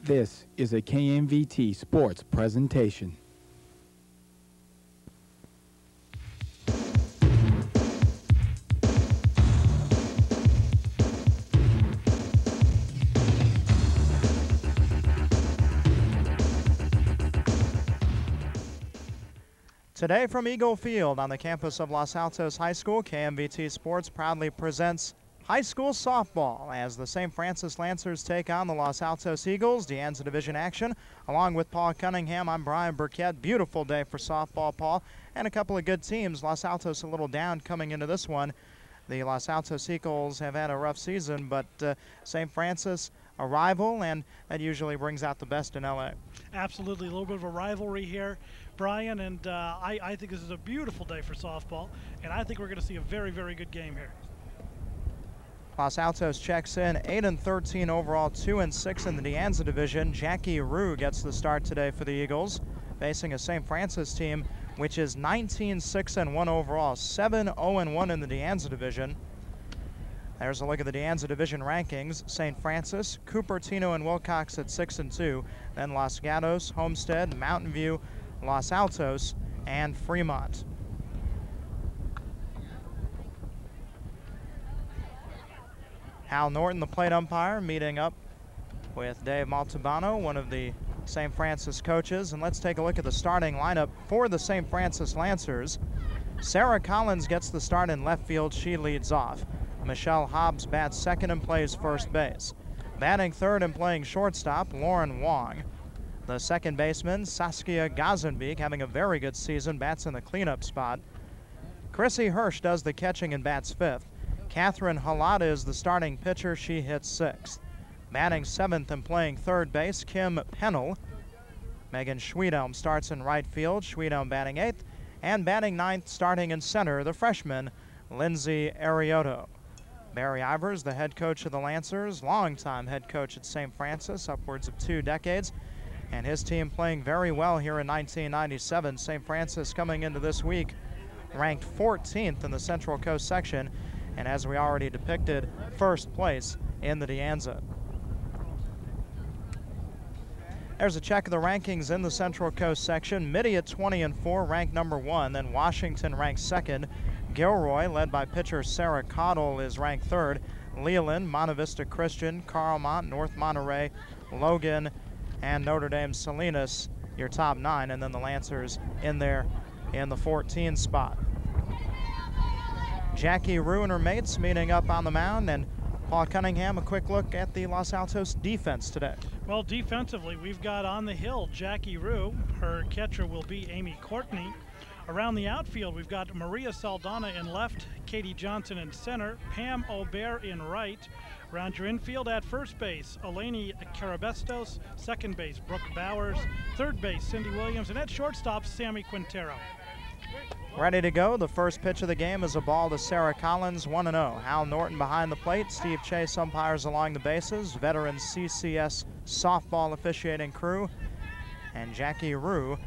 This is a KMVT Sports presentation. Today from Eagle Field on the campus of Los Altos High School, KMVT Sports proudly presents high school softball as the St. Francis Lancers take on the Los Altos Eagles. De Anza Division action. Along with Paul Cunningham, I'm Brian Burkett. Beautiful day for softball, Paul, and a couple of good teams. Los Altos a little down coming into this one. The Los Altos Eagles have had a rough season, but St. Francis a rival, and that usually brings out the best in LA. Absolutely, a little bit of a rivalry here, Brian, and I think this is a beautiful day for softball, and I think we're going to see a very, very good game here. Los Altos checks in 8-13 overall, 2-6 in the De Anza division. Jackie Rue gets the start today for the Eagles, facing a St. Francis team which is 19-6-1 overall, 7-0-1 in the De Anza division. There's a look at the De Anza division rankings. St. Francis, Cupertino, and Wilcox at 6-2. Then Los Gatos, Homestead, Mountain View, Los Altos, and Fremont. Hal Norton, the plate umpire, meeting up with Dave Maltabano, one of the St. Francis coaches. And let's take a look at the starting lineup for the St. Francis Lancers. Sarah Collins gets the start in left field. She leads off. Michelle Hobbs bats second and plays first base. Batting third and playing shortstop, Lauren Wong. The second baseman, Saskia Gazenbeek, having a very good season, bats in the cleanup spot. Chrissy Hirsch does the catching and bats fifth. Catherine Halata is the starting pitcher. She hits sixth. Batting seventh and playing third base, Kim Pennell. Megan Schwedelm starts in right field. Schwedelm batting eighth. And batting ninth, starting in center, the freshman, Lindsay Arioto. Barry Ivers, the head coach of the Lancers, longtime head coach at St. Francis, upwards of 2 decades. And his team playing very well here in 1997. St. Francis coming into this week ranked 14th in the Central Coast section. And as we already depicted, first place in the De Anza. There's a check of the rankings in the Central Coast section. Mitty at 20-4, ranked number 1. Then Washington ranked second. Gilroy, led by pitcher Sarah Cottle, is ranked third. Leland, Monte Vista Christian, Carlmont, North Monterey, Logan, and Notre Dame Salinas, your top 9. And then the Lancers in there in the 14 spot. Jackie Rue and her mates meeting up on the mound, and Paul Cunningham, a quick look at the Los Altos defense today. Well, defensively, we've got on the hill Jackie Rue. Her catcher will be Amy Courtney. Around the outfield, we've got Maria Saldana in left, Katie Johnson in center, Pam Aubert in right. Around your infield at first base, Eleni Carabestos, second base, Brooke Bowers, third base, Cindy Williams, and at shortstop, Sammy Quintero. Ready to go. The first pitch of the game is a ball to Sarah Collins, 1-0. Hal Norton behind the plate. Steve Chase umpires along the bases. Veteran CCS softball officiating crew. And Jackie Rue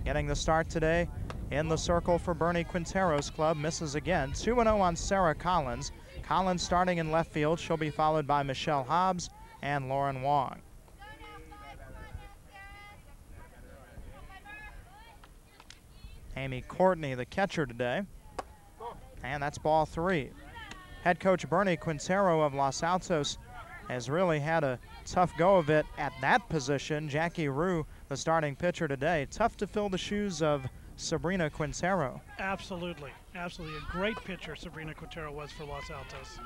getting the start today in the circle for Bernie Quintero's club. Misses again. 2-0 on Sarah Collins. Collins starting in left field. She'll be followed by Michelle Hobbs and Lauren Wong. Amy Courtney, the catcher today. And that's ball 3. Head coach Bernie Quintero of Los Altos has really had a tough go of it at that position. Jackie Rue, the starting pitcher today. Tough to fill the shoes of Sabrina Quintero. Absolutely. Absolutely. A great pitcher Sabrina Quintero was for Los Altos.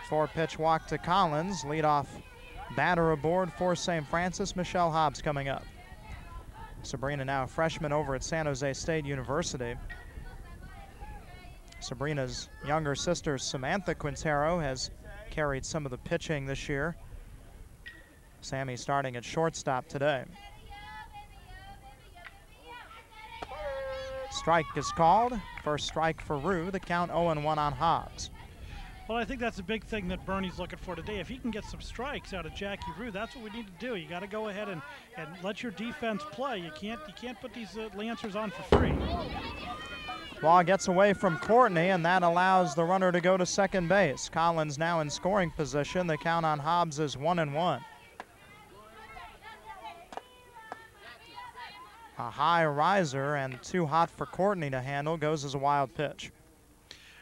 4-pitch walk to Collins. Leadoff batter aboard for St. Francis. Michelle Hobbs coming up. Sabrina now a freshman over at San Jose State University. Sabrina's younger sister, Samantha Quintero, has carried some of the pitching this year. Sammy starting at shortstop today. Strike is called. First strike for Rue. The count 0-1 on Hobbs. Well, I think that's a big thing that Bernie's looking for today. If he can get some strikes out of Jackie Rue, that's what we need to do. You got to go ahead and let your defense play. You can't put these Lancers on for free. Ball gets away from Courtney, and that allows the runner to go to second base. Collins now in scoring position. The count on Hobbs is 1-1. A high riser and too hot for Courtney to handle, goes as a wild pitch.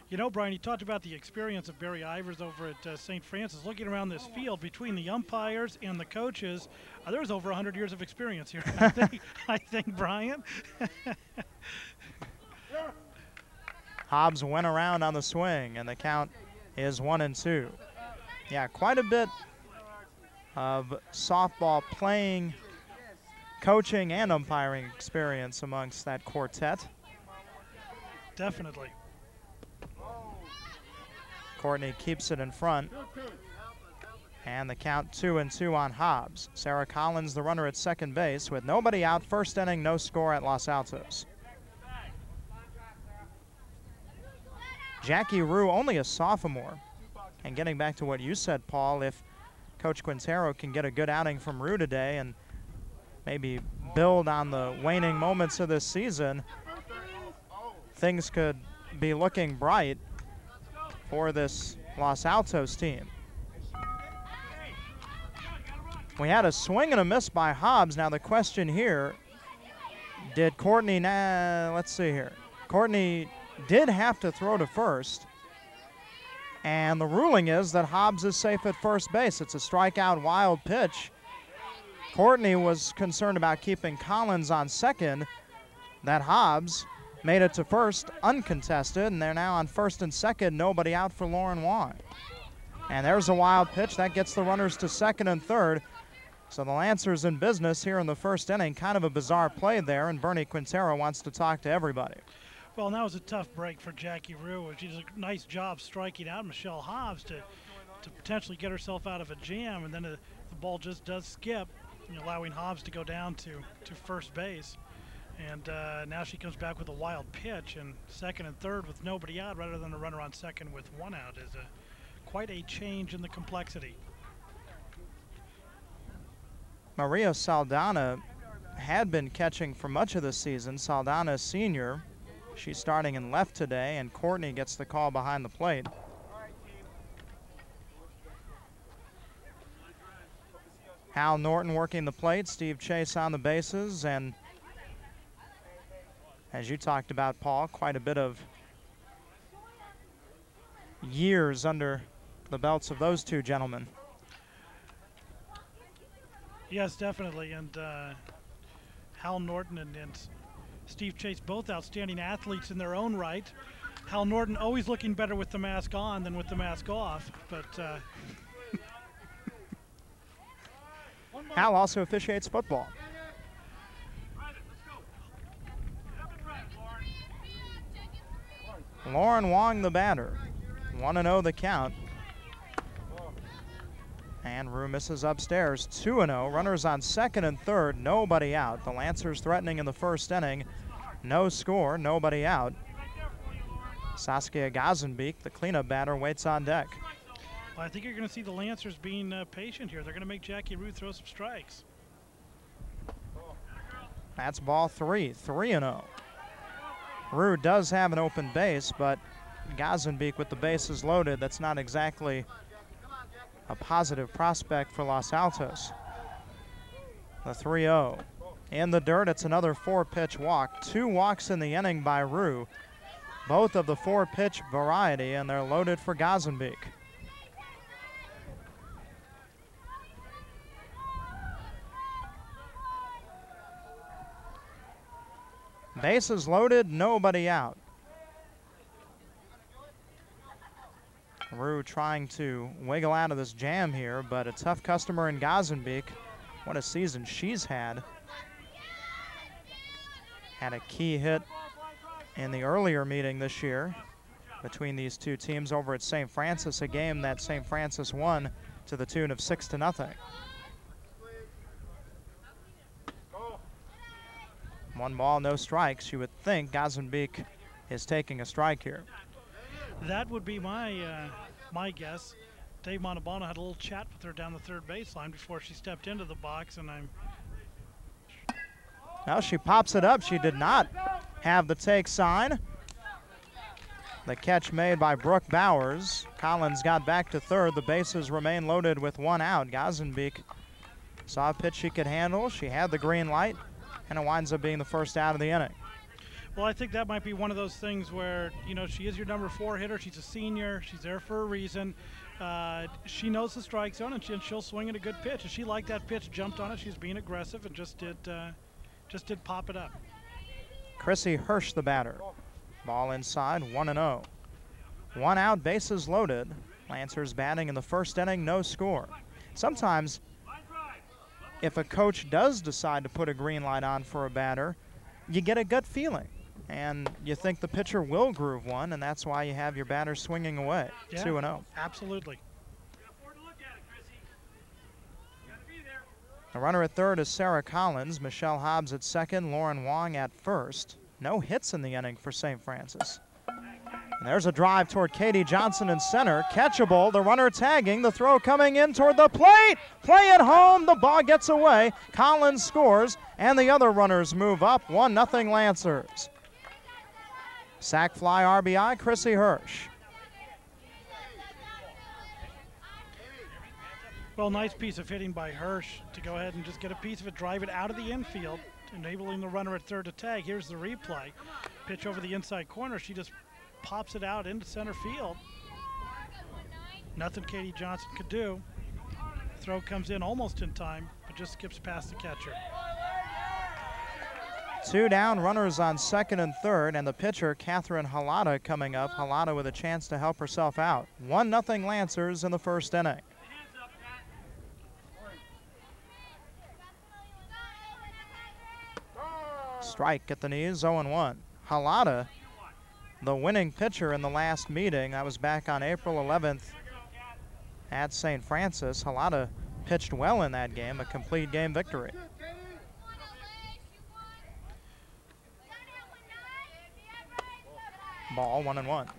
You know, Brian, you talked about the experience of Barry Ivers over at St. Francis. Looking around this field between the umpires and the coaches, there's over 100 years of experience here, I think, Brian. Hobbs went around on the swing, and the count is 1-2. Yeah, quite a bit of softball playing, coaching, and umpiring experience amongst that quartet. Definitely. Courtney keeps it in front. And the count 2-2 on Hobbs. Sarah Collins, the runner at second base, with nobody out. First inning, no score at Los Altos. Jackie Rue, only a sophomore. And getting back to what you said, Paul, if Coach Quintero can get a good outing from Rue today and maybe build on the waning moments of this season, things could be looking bright for this Los Altos team. We had a swing and a miss by Hobbs. Now the question here, did Courtney, let's see here. Courtney did have to throw to first, and the ruling is that Hobbs is safe at first base. It's a strikeout wild pitch. Courtney was concerned about keeping Collins on second. That Hobbs made it to first uncontested, and they're now on first and second, nobody out for Lauren Wong. And there's a wild pitch that gets the runners to second and third. So the Lancers in business here in the first inning. Kind of a bizarre play there, and Bernie Quintero wants to talk to everybody. Well, that was a tough break for Jackie Rue. She did a nice job striking out Michelle Hobbs to potentially get herself out of a jam, and then the ball just does skip, allowing Hobbs to go down to first base. And now she comes back with a wild pitch, and second and third with nobody out rather than a runner on second with one out is quite a change in the complexity. Maria Saldana had been catching for much of the season. Saldana, senior. She's starting in left today, and Courtney gets the call behind the plate. Hal Norton working the plate, Steve Chase on the bases, and as you talked about, Paul, quite a bit of years under the belts of those two gentlemen. Yes, definitely, and Hal Norton and Steve Chase, both outstanding athletes in their own right. Hal Norton always looking better with the mask on than with the mask off, but Hal also officiates football. Lauren Wong, the batter. 1-0 the count. And Rue misses upstairs. 2-0. Runners on second and third. Nobody out. The Lancers threatening in the first inning. No score. Nobody out. Saskia Gazenbeek, the cleanup batter, waits on deck. Well, I think you're going to see the Lancers being patient here. They're going to make Jackie Rue throw some strikes. That's ball 3. 3-0. Rue does have an open base, but Gazenbeek with the bases loaded, that's not exactly a positive prospect for Los Altos. The 3-0. In the dirt, it's another 4-pitch walk. 2 walks in the inning by Rue, both of the 4-pitch variety, and they're loaded for Gazenbeek. Bases loaded, nobody out. Rue trying to wiggle out of this jam here, but a tough customer in Gazenbeek. What a season she's had. Had a key hit in the earlier meeting this year between these two teams over at St. Francis, a game that St. Francis won to the tune of 6-0. 1 ball, no strikes. You would think Gazenbeek is taking a strike here. That would be my guess. Dave Montalbano had a little chat with her down the third baseline before she stepped into the box, and Now she pops it up. She did not have the take sign. The catch made by Brooke Bowers. Collins got back to third. The bases remain loaded with 1 out. Gazenbeek saw a pitch she could handle. She had the green light, and it winds up being the first out of the inning. Well, I think that might be one of those things where, you know, she is your number 4 hitter. She's a senior. She's there for a reason. She knows the strike zone, and she'll swing at a good pitch. If she liked that pitch, jumped on it, she's being aggressive, and just did pop it up. Chrissy Hirsch, the batter. Ball inside, 1-0. 1 out, bases loaded. Lancers batting in the first inning, no score. Sometimes, if a coach does decide to put a green light on for a batter, you get a gut feeling, and you think the pitcher will groove one, and that's why you have your batter swinging away. Yeah, 2-0. Absolutely. The runner at third is Sarah Collins. Michelle Hobbs at second. Lauren Wong at first. No hits in the inning for St. Francis. And there's a drive toward Katie Johnson in center. Catchable. The runner tagging. The throw coming in toward the plate. Play it home. The ball gets away. Collins scores, and the other runners move up. 1-0 Lancers. Sac fly RBI, Chrissy Hirsch. Well, nice piece of hitting by Hirsch to go ahead and just get a piece of it, drive it out of the infield, enabling the runner at third to tag. Here's the replay. Pitch over the inside corner. She just pops it out into center field. Nothing Katie Johnson could do. Throw comes in almost in time, but just skips past the catcher. 2 down, runners on second and third, and the pitcher, Catherine Halada, coming up. Halada with a chance to help herself out. 1-0 Lancers in the first inning. Strike at the knees, 0-1. Halada, the winning pitcher in the last meeting. That was back on April 11th at St. Francis. Halada pitched well in that game, a complete game victory. Ball, 1-1.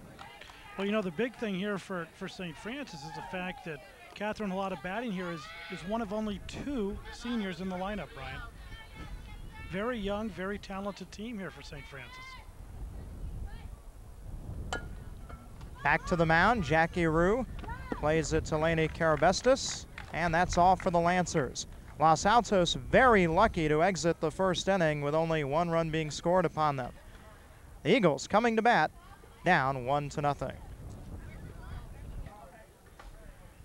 Well, you know, the big thing here for St. Francis is the fact that Catherine Halada batting here is one of only 2 seniors in the lineup, Brian. Very young, very talented team here for St. Francis. Back to the mound, Jackie Rue plays it to Lainey Carabestis, and that's all for the Lancers. Los Altos very lucky to exit the first inning with only 1 run being scored upon them. The Eagles coming to bat, down 1-0.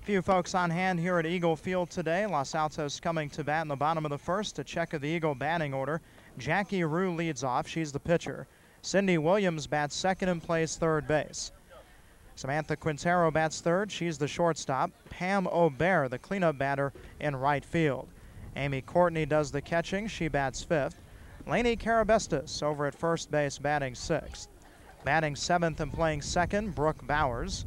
Few folks on hand here at Eagle Field today. Los Altos coming to bat in the bottom of the first. A check of the Eagle batting order. Jackie Rue leads off. She's the pitcher. Cindy Williams bats second and plays third base. Samantha Quintero bats third. She's the shortstop. Pam Aubert, the cleanup batter, in right field. Amy Courtney does the catching. She bats fifth. Lainey Carabestis over at first base batting sixth. Batting seventh and playing second, Brooke Bowers.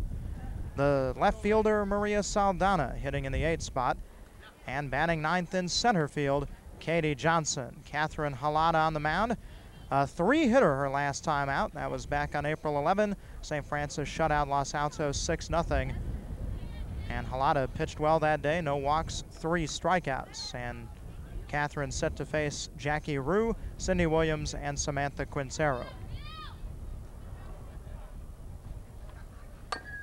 The left fielder, Maria Saldana, hitting in the 8th spot. And batting ninth in center field, Katie Johnson. Catherine Halada on the mound. A 3-hitter her last time out. That was back on April 11. St. Francis shut out Los Altos 6-0. And Halada pitched well that day. No walks, 3 strikeouts. And Catherine set to face Jackie Rue, Cindy Williams, and Samantha Quintero.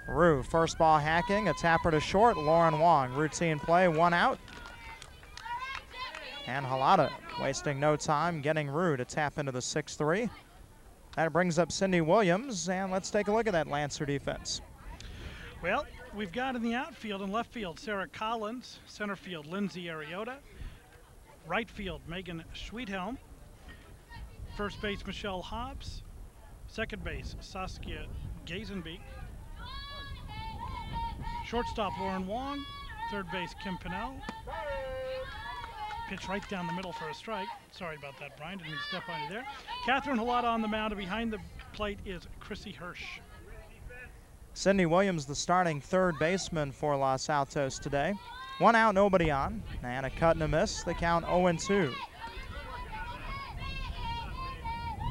Rue, first ball hacking, a tapper to short. Lauren Wong, routine play, 1 out. And Halada wasting no time, getting Rue to tap into the 6-3. That brings up Cindy Williams, and let's take a look at that Lancer defense. Well, we've got in the outfield and left field Sarah Collins, center field Lindsay Ariota, right field Megan Schweethelm, first base Michelle Hobbs, second base Saskia Gazenbeek, shortstop Lauren Wong, third base Kim Pinnell. Pitch right down the middle for a strike. Sorry about that, Brian. Didn't mean to step on you there. Catherine Halada on the mound, and behind the plate is Chrissy Hirsch. Cindy Williams, the starting third baseman for Los Altos today. 1 out, nobody on, and a cut and a miss. The count 0-2.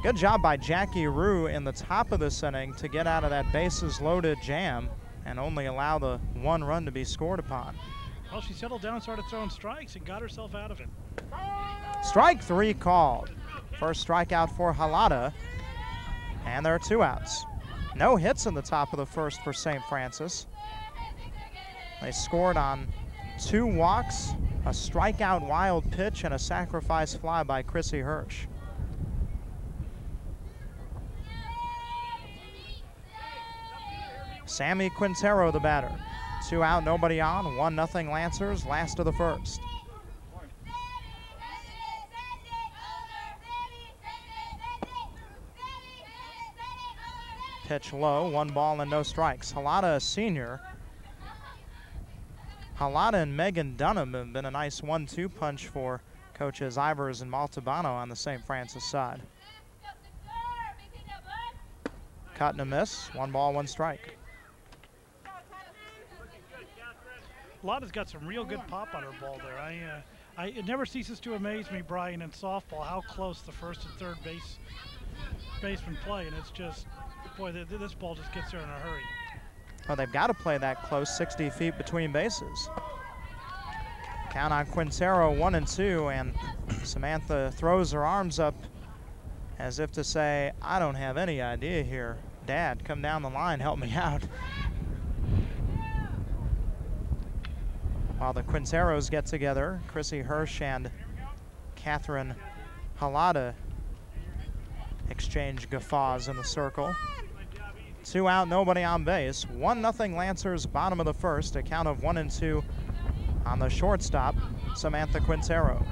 Good job by Jackie Rue in the top of this inning to get out of that bases loaded jam and only allow the 1 run to be scored upon. Well, she settled down, started throwing strikes, and got herself out of it. Strike 3 called. First strikeout for Halada, and there are 2 outs. No hits in the top of the first for St. Francis. They scored on 2 walks A strikeout wild pitch and a sacrifice fly by Chrissy Hirsch. Sammy Quintero, the batter. 2 out, nobody on, 1-0 Lancers, last of the first. Pitch low, 1 ball and no strikes. Halata, a senior. Halata and Megan Dunham have been a nice 1-2 punch for coaches Ivers and Maltabano on the St. Francis side. Cut and a miss, 1 ball, 1 strike. Halata's got some real good pop on her ball there. It never ceases to amaze me, Brian, in softball, how close the first and third baseman play, and it's just, boy, this ball just gets there in a hurry. Well, they've got to play that close, 60 feet between bases. Count on Quintero, 1-2, and Samantha throws her arms up as if to say, I don't have any idea here. Dad, come down the line, help me out. While the Quinteros get together, Chrissy Hirsch and Catherine Halata exchange guffaws in the circle. 2 out, nobody on base. 1-0 Lancers, bottom of the first. A count of 1-2 on the shortstop, Samantha Quintero.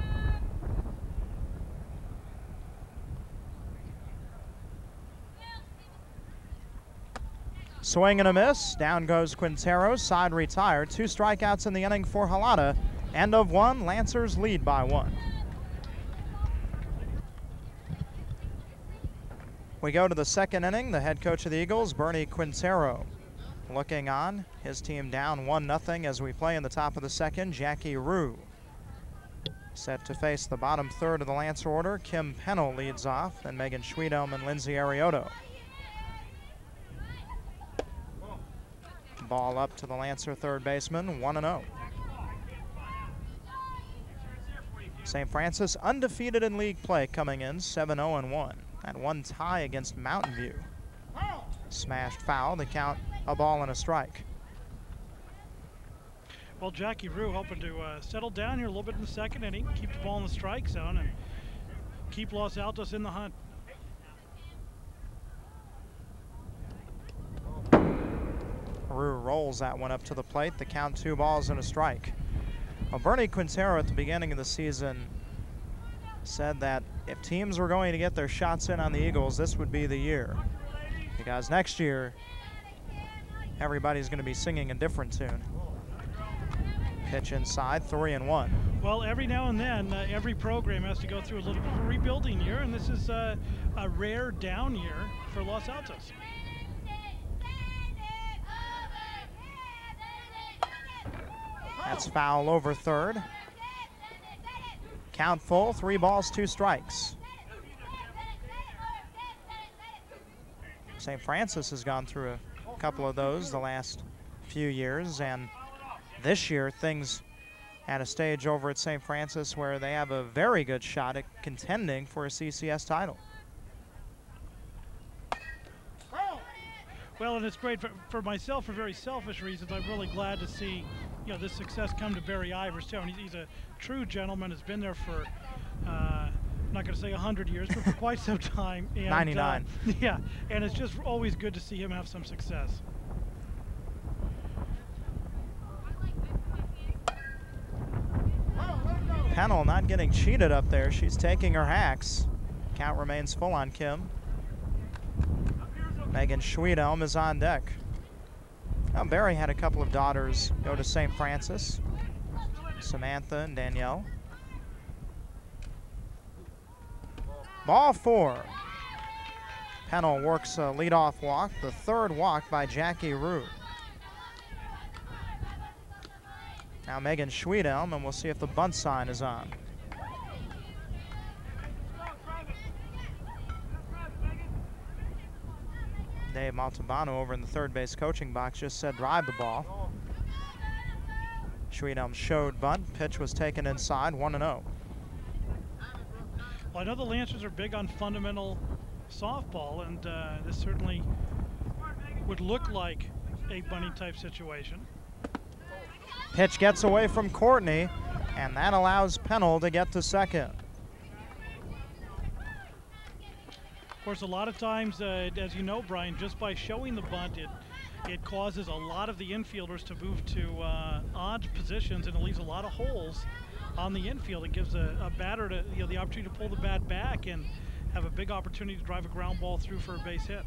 Swing and a miss. Down goes Quintero. Side retired. 2 strikeouts in the inning for Halata. End of 1. Lancers lead by 1. We go to the second inning. The head coach of the Eagles, Bernie Quintero, looking on. His team down 1-0 as we play in the top of the second. Jackie Rue set to face the bottom third of the Lancer order. Kim Pennell leads off, and Megan Schwiedelm and Lindsay Arioto. Ball up to the Lancer third baseman, 1-0. St. Francis undefeated in league play coming in, 7-0-1. That 1 tie against Mountain View. Smashed foul, the count a ball and a strike. Well, Jackie Rue hoping to settle down here a little bit in the second inning, keep the ball in the strike zone, and keep Los Altos in the hunt. Rue rolls that one up to the plate. The count 2 balls and a strike. Well, Bernie Quintero at the beginning of the season said that if teams were going to get their shots in on the Eagles, this would be the year. Because next year, everybody's going to be singing a different tune. Pitch inside, 3-1. Well, every now and then, every program has to go through a little bit of a rebuilding year, and this is a rare down year for Los Altos. That's foul over third. Count full, 3 balls, 2 strikes. St. Francis has gone through a couple of those the last few years, and this year things at a stage over at St. Francis where they have a very good shot at contending for a CCS title. Well, and it's great for myself for very selfish reasons. I'm really glad to see, this success come to Barry Ivers too. And he's a true gentleman. Has been there for, I'm not going to say 100 years, but for quite some time. And, 99. Yeah, and it's just always good to see him have some success. Pennell not getting cheated up there. She's taking her hacks. Count remains full on Kim. Megan Schwiedelm is on deck. Now, Barry had a couple of daughters go to St. Francis, Samantha and Danielle. Ball 4. Pennell works a leadoff walk, the 3rd walk by Jackie Rue. Now Megan Schwiedelm, and we'll see if the bunt sign is on. Dave Maltabano over in the third base coaching box just said drive the ball. Schwiedelm showed bunt. Pitch was taken inside, 1-0. Well, I know the Lancers are big on fundamental softball, and this certainly would look like a bunny type situation. Pitch gets away from Courtney. and that allows Pennell to get to second. Of course, a lot of times, as you know, Brian, just by showing the bunt, it causes a lot of the infielders to move to odd positions, and it leaves a lot of holes on the infield. It gives a batter to, the opportunity to pull the bat back and have a big opportunity to drive a ground ball through for a base hit.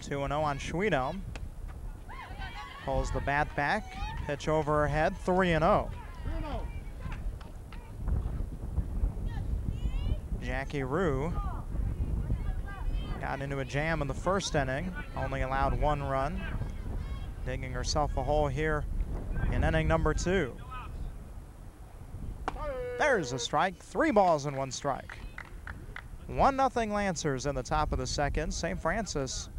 2-0 on Schwiedelm. Pulls the bat back, pitch over her head, 3-0. Jackie Rue got into a jam in the first inning, only allowed 1 run, digging herself a hole here in inning number 2. There's a strike, 3 balls and 1 strike. 1-0 Lancers in the top of the second. St. Francis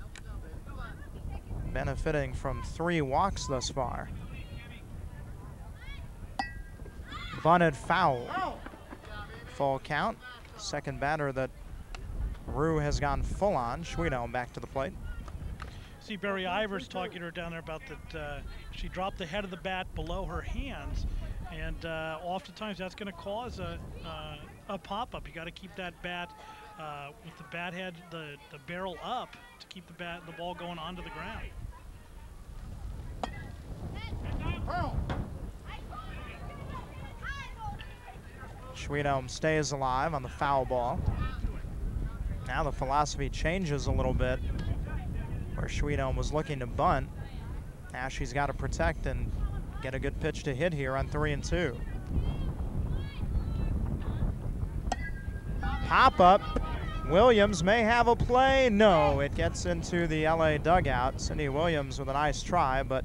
benefiting from 3 walks thus far. Bunted foul. Full count. Second batter that Rue has gone full on. Schwiedelm back to the plate. See Barry Ivers talking to her down there about that she dropped the head of the bat below her hands, and oftentimes that's going to cause a pop-up. You got to keep that bat with the bat head, the barrel up to keep the ball going onto the ground. Schwiedelm stays alive on the foul ball. Now the philosophy changes a little bit, where Schwiedelm was looking to bunt. Now she's got to protect and get a good pitch to hit here on 3-2. Pop up. Williams may have a play. No, it gets into the LA dugout. Cindy Williams with a nice try, but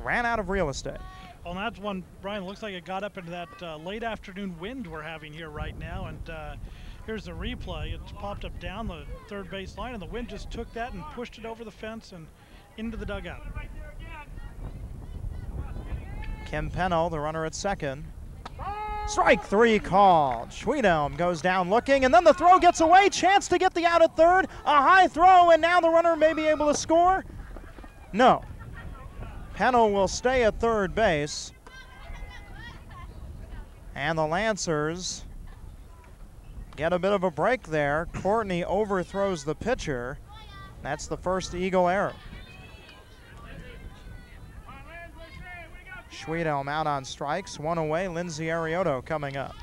ran out of real estate. Well, that's one, Brian, looks like it got up into that late afternoon wind we're having here right now. And here's the replay. It's popped up down the third base line, and the wind just took that and pushed it over the fence and into the dugout. Kim Pennell, the runner at second. Strike 3 called. Schwiedelm goes down looking, and then the throw gets away. Chance to get the out at third. A high throw, and now the runner may be able to score. No. Pennell will stay at third base. And the Lancers get a bit of a break there. Courtney overthrows the pitcher. That's the first Eagle error. Schwiedelm out on strikes, 1 away. Lindsay Arioto coming up.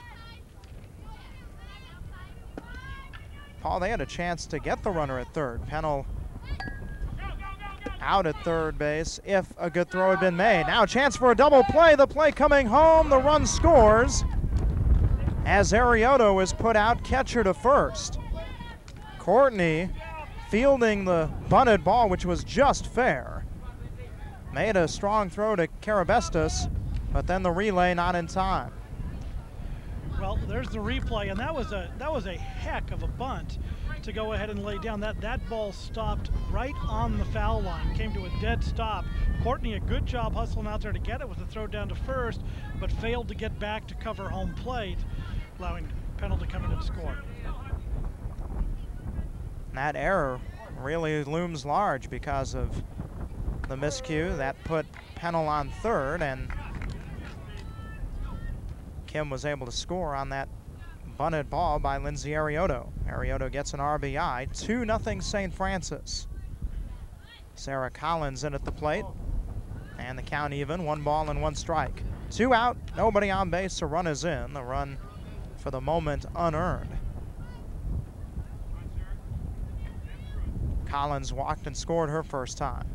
Paul, they had a chance to get the runner at third. Pennell out at third base if a good throw had been made. Now a chance for a double play. The play coming home. The run scores as Arioto is put out, catcher to first. Courtney fielding the bunted ball, which was just fair. Made a strong throw to Carabestos, but then the relay not in time. Well, there's the replay, and that was a heck of a bunt to go ahead and lay down. That ball stopped right on the foul line, came to a dead stop. Courtney, a good job hustling out there to get it with a throw down to first, but failed to get back to cover home plate, allowing Pennell to come in and score. That error really looms large because of the miscue. That put Pennell on third, and Kim was able to score on that bunted ball by Lindsay Arioto. Arioto gets an RBI, 2-0 St. Francis. Sarah Collins in at the plate, and the count even, 1 ball and 1 strike. 2 out, nobody on base, a run is in. The run for the moment unearned. Collins walked and scored her first time.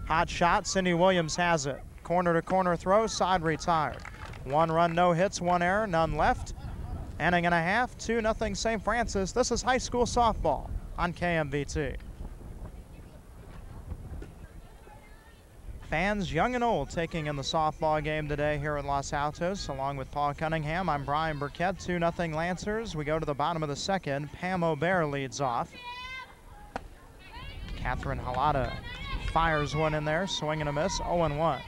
Hot shot, Cindy Williams has it. Corner to corner throw, side retired. 1 run, no hits, 1 error, none left. Inning and a half, 2-0 St. Francis. This is high school softball on KMVT. Fans young and old taking in the softball game today here in Los Altos. Along with Paul Cunningham, I'm Brian Burkett, 2-0 Lancers. We go to the bottom of the second. Pam Aubert leads off. Catherine Halata fires one in there, swing and a miss, 0-1.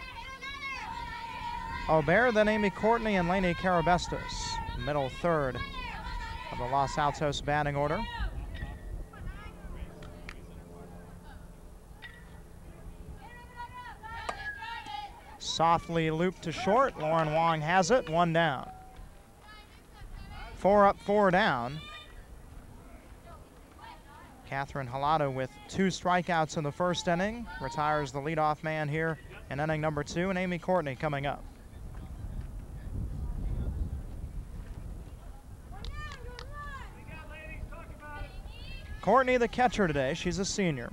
Aubert, then Amy Courtney and Lainey Carabestos. Middle third of the Los Altos batting order. Softly looped to short. Lauren Wong has it. 1 down. 4 up, 4 down. Catherine Halata with 2 strikeouts in the first inning. Retires the leadoff man here in inning number 2, and Amy Courtney coming up. Courtney, the catcher today. She's a senior.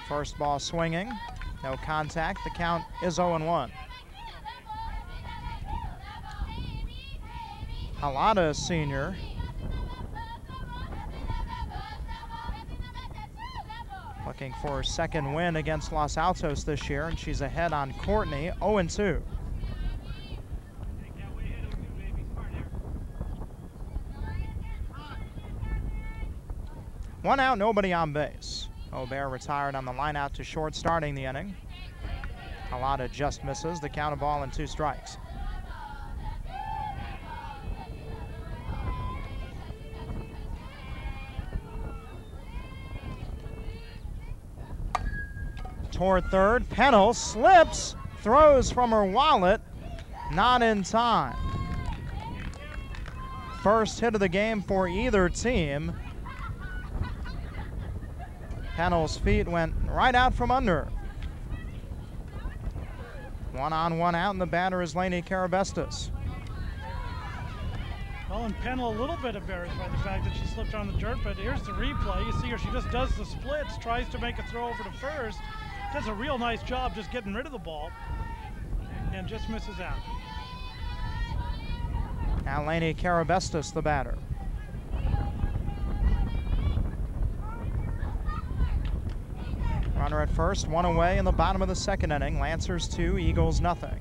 First ball swinging. No contact. The count is 0-1. Halata, senior. Looking for her second win against Los Altos this year, and she's ahead on Courtney, 0-2. One out, nobody on base. Aubert retired on the line out to short starting the inning. Halata just misses. The count, a ball and 2 strikes. Toward third, Pennell slips, throws from her wallet, not in time. First hit of the game for either team. Pennell's feet went right out from under. 1 on, 1 out, and the batter is Lainey Carabestos. Well, and Pennell a little bit embarrassed by the fact that she slipped on the dirt, but here's the replay. You see her, she just does the splits, tries to make a throw over to first, does a real nice job just getting rid of the ball, and just misses out. Now Lainey Carabestos, the batter. Runner at first, 1 away in the bottom of the second inning. Lancers 2, Eagles nothing.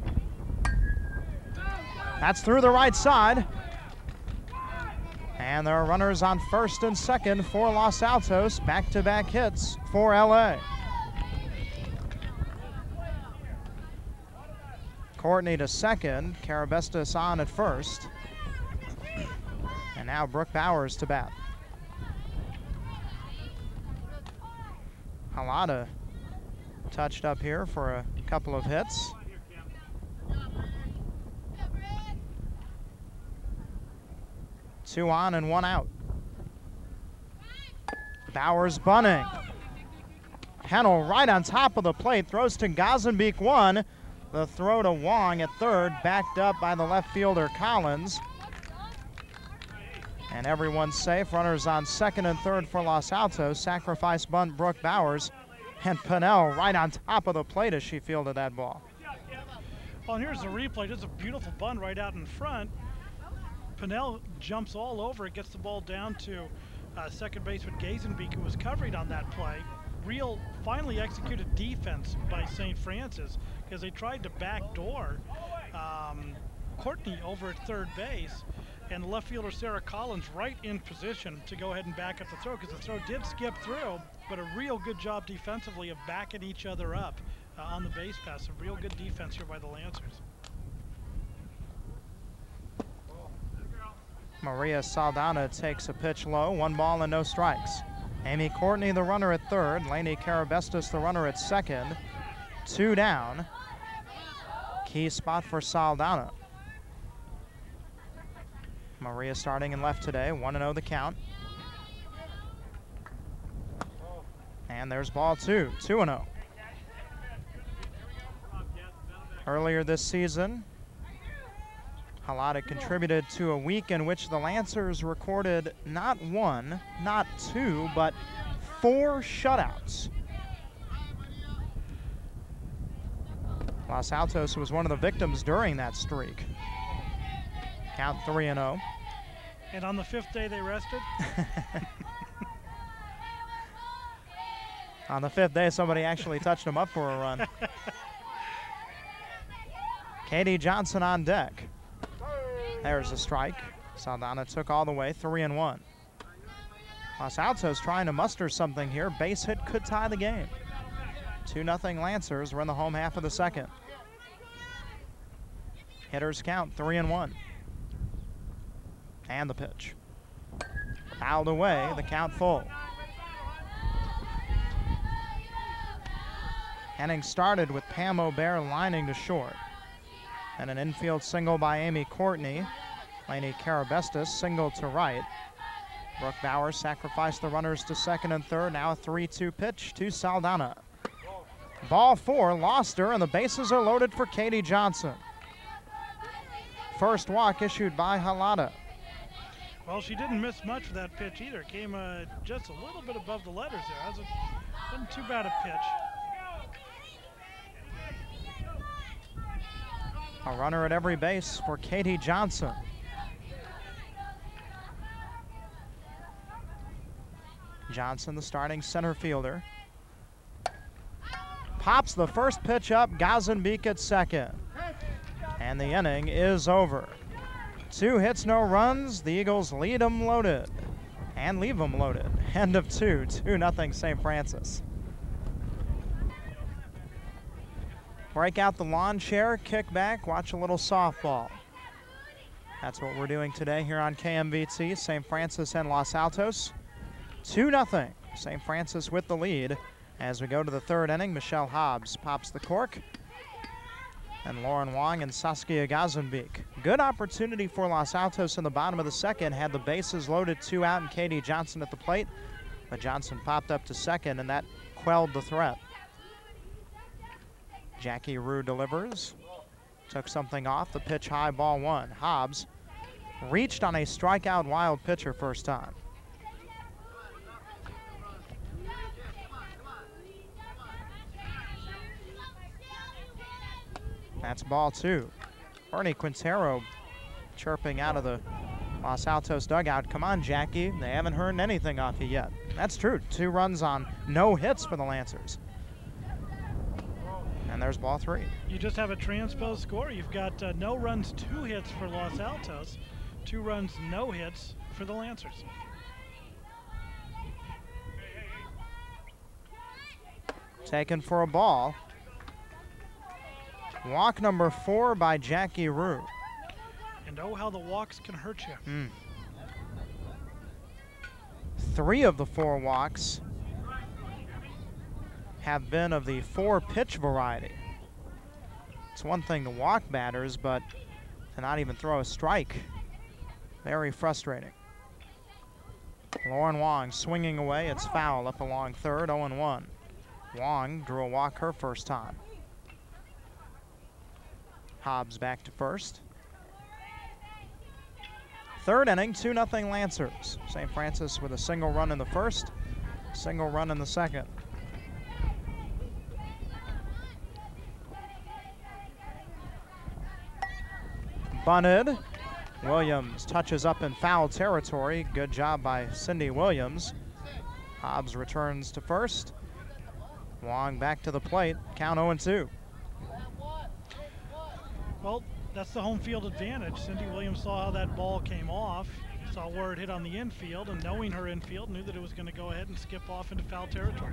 That's through the right side. And there are runners on first and second for Los Altos. Back-to-back hits for LA. Courtney to second, Carabestos on at first. And now Brooke Bowers to bat. Halata touched up here for a couple of hits. Two on and 1 out. Bowers bunting. Pennell right on top of the plate, throws to Gazenbeek 1. The throw to Wong at third, backed up by the left fielder Collins. And everyone's safe. Runners on second and third for Los Altos. Sacrifice bunt Brooke Bowers. And Pennell right on top of the plate as she fielded that ball. Well, and here's the replay. Just a beautiful bunt right out in front. Pennell jumps all over it, gets the ball down to second baseman Gazenbeek, who was covering on that play. Real finally executed defense by St. Francis, because they tried to backdoor Courtney over at third base, and left fielder Sarah Collins right in position to go ahead and back up the throw, because the throw did skip through, but a real good job defensively of backing each other up on the base pass. A real good defense here by the Lancers. Maria Saldana takes a pitch low, 1 ball and no strikes. Amy Courtney, the runner at third. Lainey Carabestos, the runner at second. 2 down. Key spot for Saldana. Maria starting in left today, 1-0 the count. And there's ball 2, 2-0. Earlier this season, Halata contributed to a week in which the Lancers recorded not 1, not 2, but 4 shutouts. Los Altos was one of the victims during that streak. Count 3-0. And on the 5th day they rested? On the 5th day, somebody actually touched him up for a run. Katie Johnson on deck. There's a strike. Saldana took all the way, 3-1. Los Altos trying to muster something here. Base hit could tie the game. 2-0 Lancers. We're in the home half of the second. Hitters count 3-1. And the pitch. Fouled away, the count full. Inning started with Pam O'Bear lining to short. And an infield single by Amy Courtney. Lainey Carabestis single to right. Brooke Bowers sacrificed the runners to second and third. Now a 3-2 pitch to Saldana. Ball 4, lost her, and the bases are loaded for Katie Johnson. First walk issued by Halada. Well, she didn't miss much for that pitch either. Came just a little bit above the letters there. Wasn't too bad a pitch. A runner at every base for Katie Johnson. Johnson, the starting center fielder. Pops the first pitch up, Gazenbeek at second. And the inning is over. 2 hits, no runs. The Eagles lead them loaded and leave them loaded. End of 2, 2-0 St. Francis. Break out the lawn chair, kick back, watch a little softball. That's what we're doing today here on KMVT, St. Francis and Los Altos. 2-0, St. Francis with the lead. As we go to the third inning, Michelle Hobbs pops the cork. And Lauren Wong and Saskia Gazenbeek. Good opportunity for Los Altos in the bottom of the second. Had the bases loaded, 2 out, and Katie Johnson at the plate. But Johnson popped up to second, and that quelled the threat. Jackie Rue delivers. Took something off. The pitch high, ball 1. Hobbs reached on a strikeout wild pitcher first time. That's ball 2. Bernie Quintero chirping out of the Los Altos dugout. Come on, Jackie. They haven't heard anything off you yet. That's true. 2 runs on no hits for the Lancers. And there's ball 3. You just have a transposed score. You've got no runs, 2 hits for Los Altos, 2 runs, no hits for the Lancers. Taken for a ball. Walk number 4 by Jackie Rue. And oh, how the walks can hurt you. 3 of the 4 walks have been of the 4-pitch variety. It's one thing to walk batters, but to not even throw a strike, very frustrating. Lauren Wong swinging away. It's foul up along third, 0-1. Wong drew a walk her first time. Hobbs back to first. Third inning, 2-0 Lancers. St. Francis with a single run in the first, single run in the second. Bunted. Williams touches up in foul territory. Good job by Cindy Williams. Hobbs returns to first. Wong back to the plate. Count 0-2. Well, that's the home field advantage. Cindy Williams saw how that ball came off, saw where it hit on the infield, and knowing her infield, knew that it was going to go ahead and skip off into foul territory.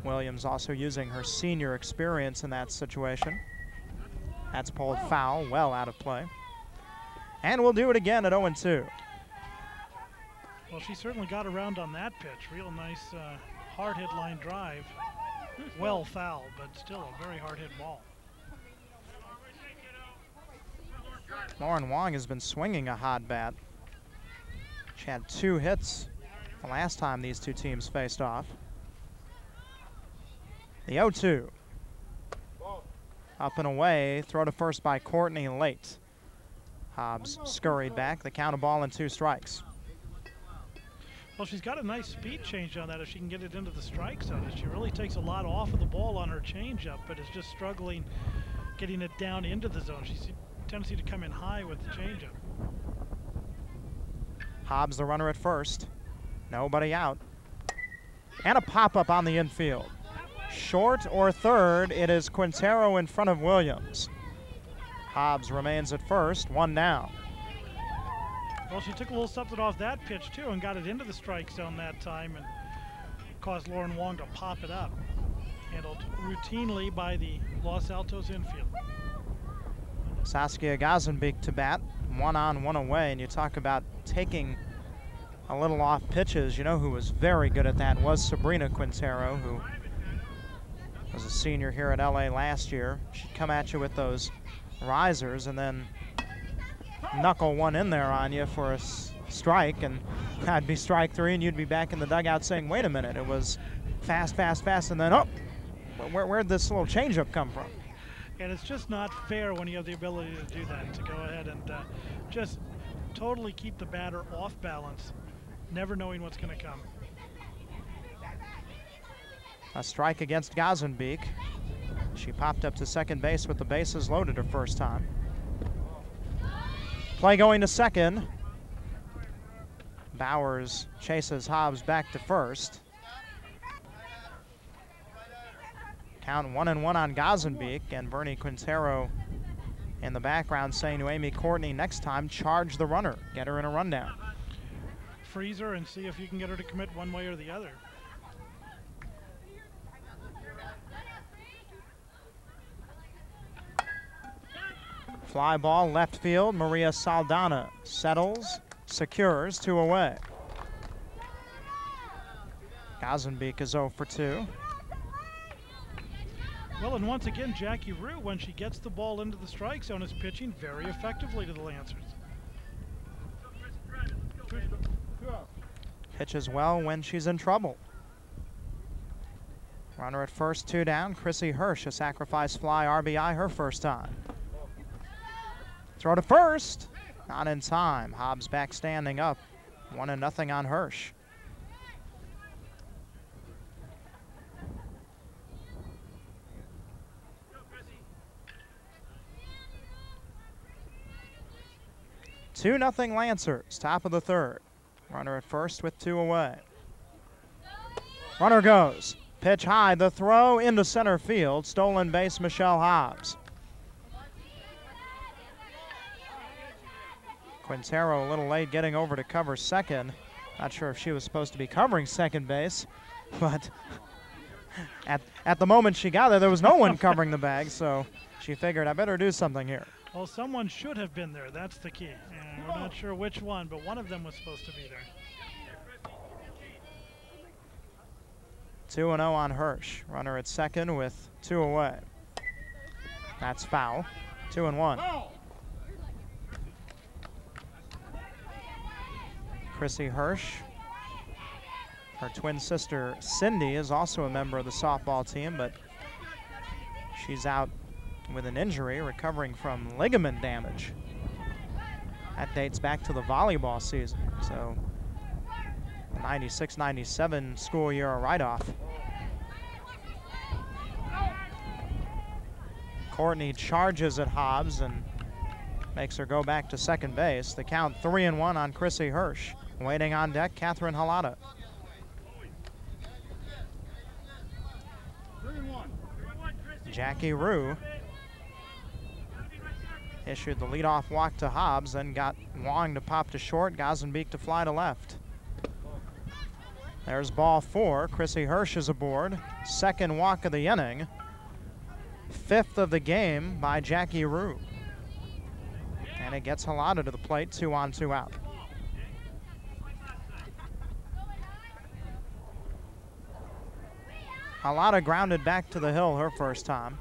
Williams also using her senior experience in that situation. That's pulled foul, well out of play. And we'll do it again at 0-2. Well, she certainly got around on that pitch. Real nice hard hit line drive. Well foul, but still a very hard hit ball. Lauren Wong has been swinging a hot bat. She had 2 hits the last time these 2 teams faced off. The 0-2. Up and away, throw to first by Courtney late. Hobbs scurried back. The count, a ball and 2 strikes. Well, she's got a nice speed change on that if she can get it into the strike zone. She really takes a lot off of the ball on her changeup, but is just struggling getting it down into the zone. She's a tendency to come in high with the changeup. Hobbs the runner at first. Nobody out. And a pop-up on the infield. Short or third, it is Quintero in front of Williams. Hobbs remains at first, 1 down. Well, she took a little something off that pitch, too, and got it into the strike zone that time and caused Lauren Wong to pop it up. Handled routinely by the Los Altos infield. Saskia Gazenbeek to bat, 1 on, 1 away, and you talk about taking a little off pitches. You know who was very good at that was Sabrina Quintero, who was a senior here at LA last year. She'd come at you with those risers and then knuckle one in there on you for a strike, and that'd be strike three, and you'd be back in the dugout saying, wait a minute, it was fast, fast, fast, and then, oh, where'd this little changeup come from? And it's just not fair when you have the ability to do that, to go ahead and just totally keep the batter off balance, never knowing what's going to come. A strike against Gazenbeek. She popped up to second base with the bases loaded her first time. Play going to second. Bowers chases Hobbs back to first. Count 1-1 on Gazenbeek, and Bernie Quintero in the background saying to Amy Courtney, next time charge the runner, get her in a rundown. Freeze her and see if you can get her to commit one way or the other. Fly ball left field. Maria Saldana settles, secures, 2 away. Gazenbeek is 0 for 2. Well, and once again, Jackie Rue, when she gets the ball into the strike zone, is pitching very effectively to the Lancers. Pitches well when she's in trouble. Runner at first, 2 down. Chrissy Hirsch, a sacrifice fly RBI her first time. Throw to first, not in time. Hobbs back standing up, 1-0 on Hirsch. Two nothing Lancers, top of the third. Runner at first with 2 away. Runner goes, pitch high, the throw into center field, stolen base Michelle Hobbs. Quintero a little late getting over to cover second. Not sure if she was supposed to be covering second base, but at the moment she got there was no one covering the bag, so she figured I better do something here. Well, someone should have been there. That's the key. And we're not sure which one, but one of them was supposed to be there. 2-0 on Hirsch. Runner at second with 2 away. That's foul. 2-1. Chrissy Hirsch. Her twin sister Cindy is also a member of the softball team, but she's out with an injury, recovering from ligament damage. That dates back to the volleyball season, so 96-97 school year a write-off. Courtney charges at Hobbs and makes her go back to second base. The count 3-1 on Chrissy Hirsch. Waiting on deck, Catherine Halata. Jackie Rue issued the leadoff walk to Hobbs, then got Wong to pop to short, Gazenbeek to fly to left. There's ball 4. Chrissy Hirsch is aboard. Second walk of the inning. 5th of the game by Jackie Rue. And it gets Halata to the plate, 2 on, 2 out. Halata grounded back to the hill her first time.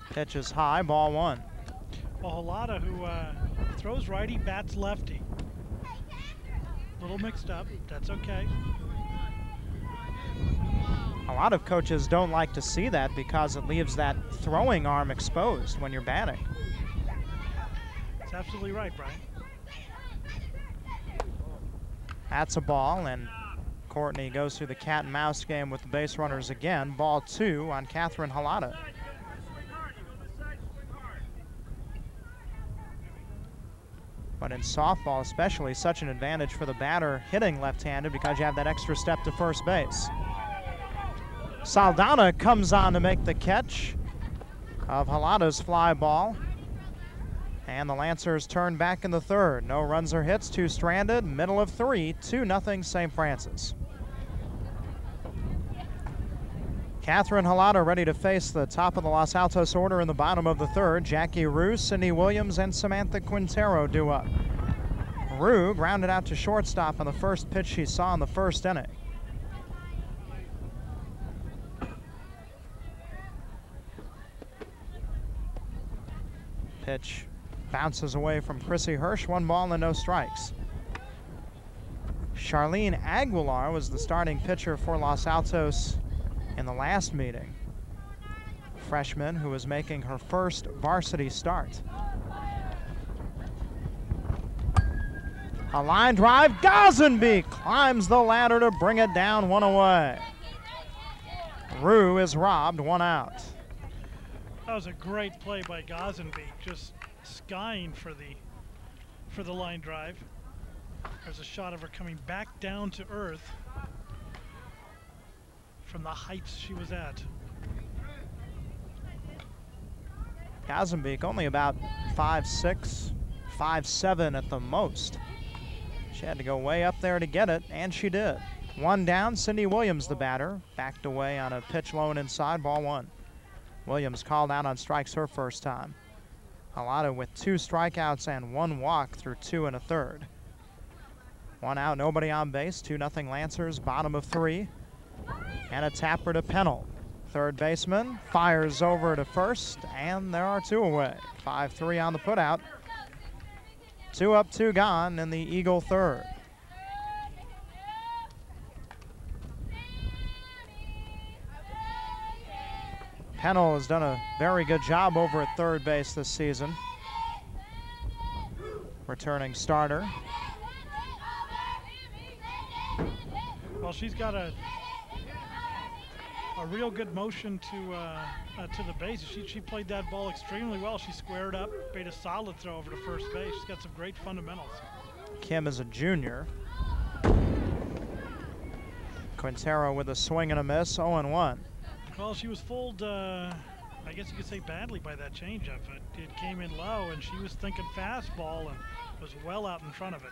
Pitch is high, ball 1. Well, Halata, who throws righty, bats lefty. A little mixed up, that's okay. A lot of coaches don't like to see that because it leaves that throwing arm exposed when you're batting. That's absolutely right, Brian. That's a ball, and Courtney goes through the cat and mouse game with the base runners again. Ball 2 on Catherine Halata. But in softball especially, such an advantage for the batter hitting left-handed because you have that extra step to first base. Saldana comes on to make the catch of Halata's fly ball. And the Lancers turn back in the third. No runs or hits, 2 stranded, middle of 3, 2-0 St. Francis. Catherine Halata ready to face the top of the Los Altos order in the bottom of the third. Jackie Rue, Cindy Williams, and Samantha Quintero due up. Rue grounded out to shortstop on the first pitch she saw in the first inning. Pitch bounces away from Chrissy Hirsch, 1 ball and no strikes. Charlene Aguilar was the starting pitcher for Los Altos in the last meeting. Freshman who was making her first varsity start. A line drive, Gossenbeek climbs the ladder to bring it down, 1 away. Rue is robbed, 1 out. That was a great play by Gossenbeek, just skying for the line drive. There's a shot of her coming back down to earth from the heights she was at. Gossenbeek only about 5'6", 5'7" at the most. She had to go way up there to get it, and she did. 1 down, Cindy Williams, the batter, backed away on a pitch low and inside, ball 1. Williams called out on strikes her first time. Halata with 2 strikeouts and 1 walk through 2 1/3. 1 out, nobody on base, 2-0 Lancers, bottom of 3. And a tapper to Pennell. Third baseman fires over to first, and there are 2 away. 5-3 on the putout. 2 up, 2 gone in the Eagle third. Pennell has done a very good job over at third base this season. Returning starter. Well, she's got a real good motion to the base. She played that ball extremely well. She squared up, made a solid throw over to first base. She's got some great fundamentals. Kim is a junior. Quintero with a swing and a miss, 0-1. Well, she was fooled, I guess you could say badly by that changeup. It came in low, and she was thinking fastball and was well out in front of it.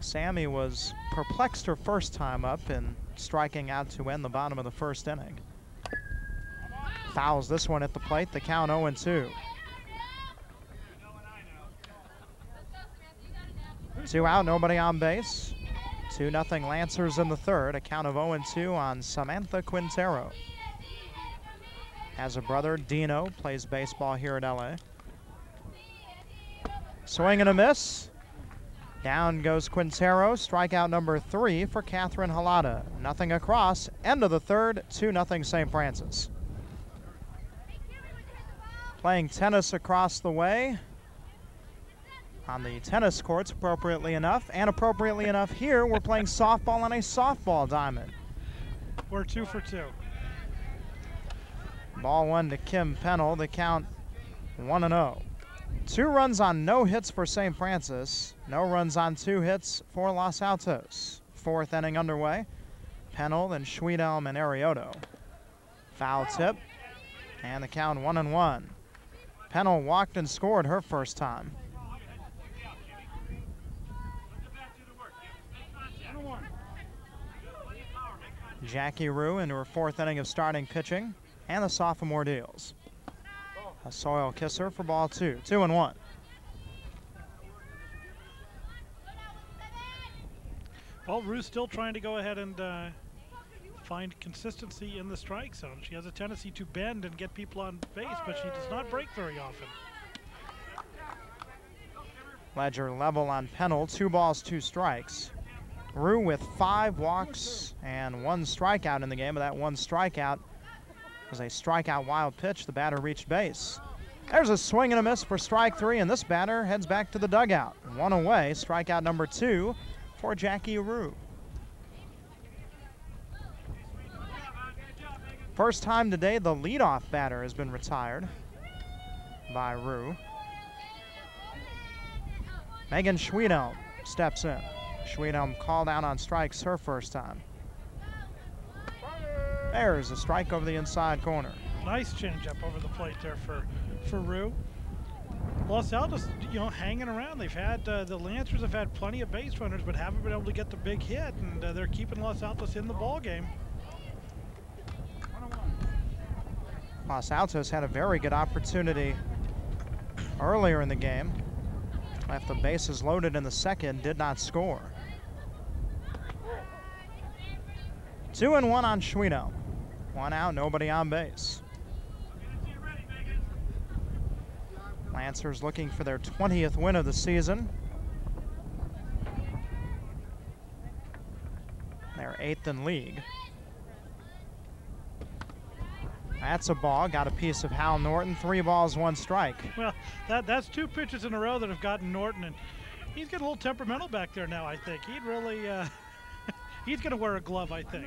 Sammy was perplexed her first time up and striking out to end the bottom of the first inning. Fouls this one at the plate, the count 0-2. 2 out, nobody on base. 2-0 Lancers in the third, a count of 0-2 on Samantha Quintero. Has a brother, Dino, plays baseball here at LA. Swing and a miss. Down goes Quintero, strikeout number 3 for Catherine Halata. Nothing across, end of the third, 2-0 St. Francis. Playing tennis across the way on the tennis courts, appropriately enough. And appropriately enough here, we're playing softball on a softball diamond. We're 2 for 2. Ball 1 to Kim Pennell, the count 1-0. 2 runs on no hits for St. Francis. No runs on 2 hits for Los Altos. 4th inning underway. Pennell, then Schwedelm and Arioto. Foul tip, and the count 1-1. Pennell walked and scored her first time. Jackie Rue into her 4th inning of starting pitching, and the sophomore deals. A soil kisser for ball 2, 2-1. Well, Rue's still trying to go ahead and find consistency in the strike zone. She has a tendency to bend and get people on base, but she does not break very often. Ledger level on Pennell, 2 balls, 2 strikes. Rue with 5 walks and 1 strikeout in the game, but that 1 strikeout was a strikeout wild pitch. The batter reached base. There's a swing and a miss for strike 3, and this batter heads back to the dugout. 1 away, strikeout number 2 for Jackie Rue. First time today, the leadoff batter has been retired by Rue. Megan Schwedelm steps in. Schwedelm called out on strikes her first time. There's a strike over the inside corner. Nice changeup over the plate there for Rue. Los Altos, you know, hanging around. They've had, the Lancers have had plenty of base runners, but haven't been able to get the big hit, and they're keeping Los Altos in the ball game. Los Altos had a very good opportunity earlier in the game. Left the bases loaded in the second, did not score. 2-1 on Schwedo. 1 out, nobody on base. Lancers looking for their 20th win of the season. They're 8th in league. That's a ball, got a piece of Hal Norton. 3 balls, 1 strike. Well, that's 2 pitches in a row that have gotten Norton, and he's getting a little temperamental back there now, I think. He'd really, he's going to wear a glove, I think.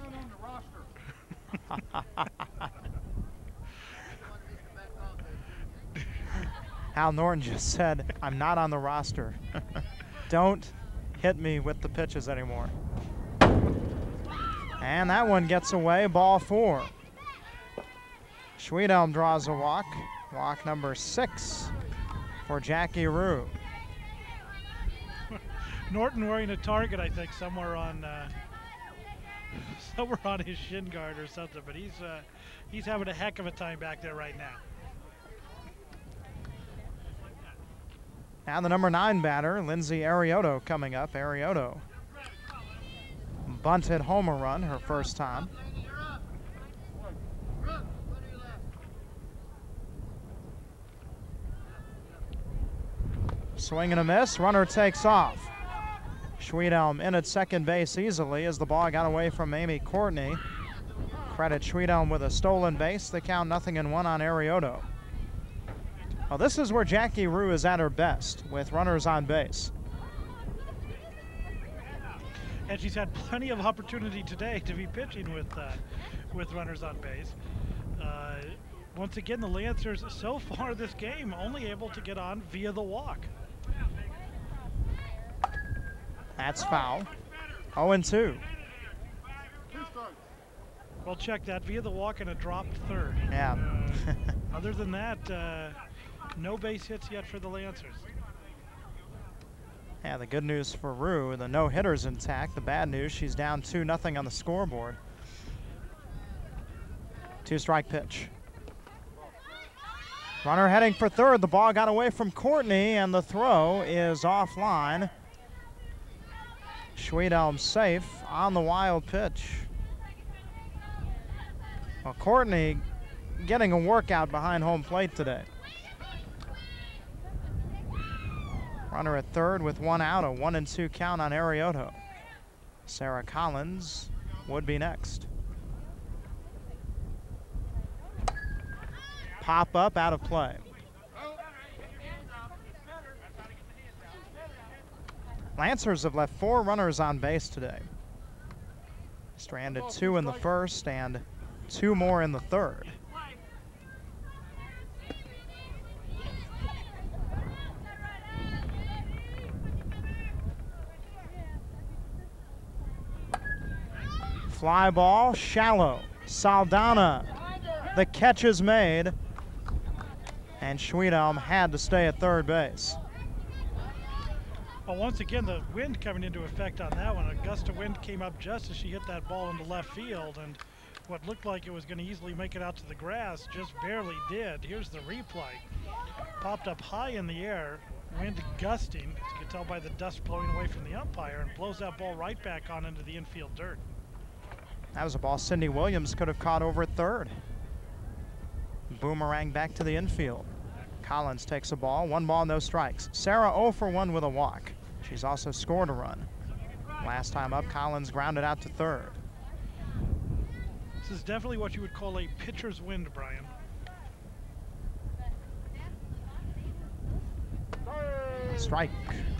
Hal Norton just said, I'm not on the roster. Don't hit me with the pitches anymore. And that one gets away, ball 4. Schwedelm draws a walk. Walk number 6 for Jackie Rue. Norton wearing a target, I think, somewhere on his shin guard or something, but he's having a heck of a time back there right now. Now the number 9 batter, Lindsay Arioto, coming up. Arioto bunted homer run, her first time. Swing and a miss, runner takes off. Schwedelm in at second base easily as the ball got away from Amy Courtney. Credit Schwedelm with a stolen base. They count 0-1 on Arioto. Well, this is where Jackie Rue is at her best, with runners on base. And she's had plenty of opportunity today to be pitching with runners on base. Once again, the Lancers so far this game only able to get on via the walk. That's foul. 0-2. Well, check that, via the walk and a dropped third. Yeah. Other than that, no base hits yet for the Lancers. Yeah, the good news for Rue, the no-hitter's intact. The bad news, she's down 2-0 on the scoreboard. 2-strike pitch. Runner heading for third. The ball got away from Courtney, and the throw is offline. Schwedelm safe on the wild pitch. Well, Courtney getting a workout behind home plate today. Runner at third with 1 out, a 1-2 count on Arioto. Sarah Collins would be next. Pop up, out of play. Lancers have left 4 runners on base today. Stranded 2 in the first and 2 more in the third. Fly ball, shallow. Saldana, the catch is made. And Schwedelm had to stay at third base. Well, once again, the wind coming into effect on that one. A gust of wind came up just as she hit that ball into left field, and what looked like it was going to easily make it out to the grass just barely did. Here's the replay. Popped up high in the air, wind gusting, as you can tell by the dust blowing away from the umpire, and blows that ball right back on into the infield dirt. That was a ball Cindy Williams could have caught over at third. Boomerang back to the infield. Collins takes a ball, 1 ball, no strikes. Sarah 0 for 1 with a walk. She's also scored a run. Last time up, Collins grounded out to third. This is definitely what you would call a pitcher's wind, Brian. Strike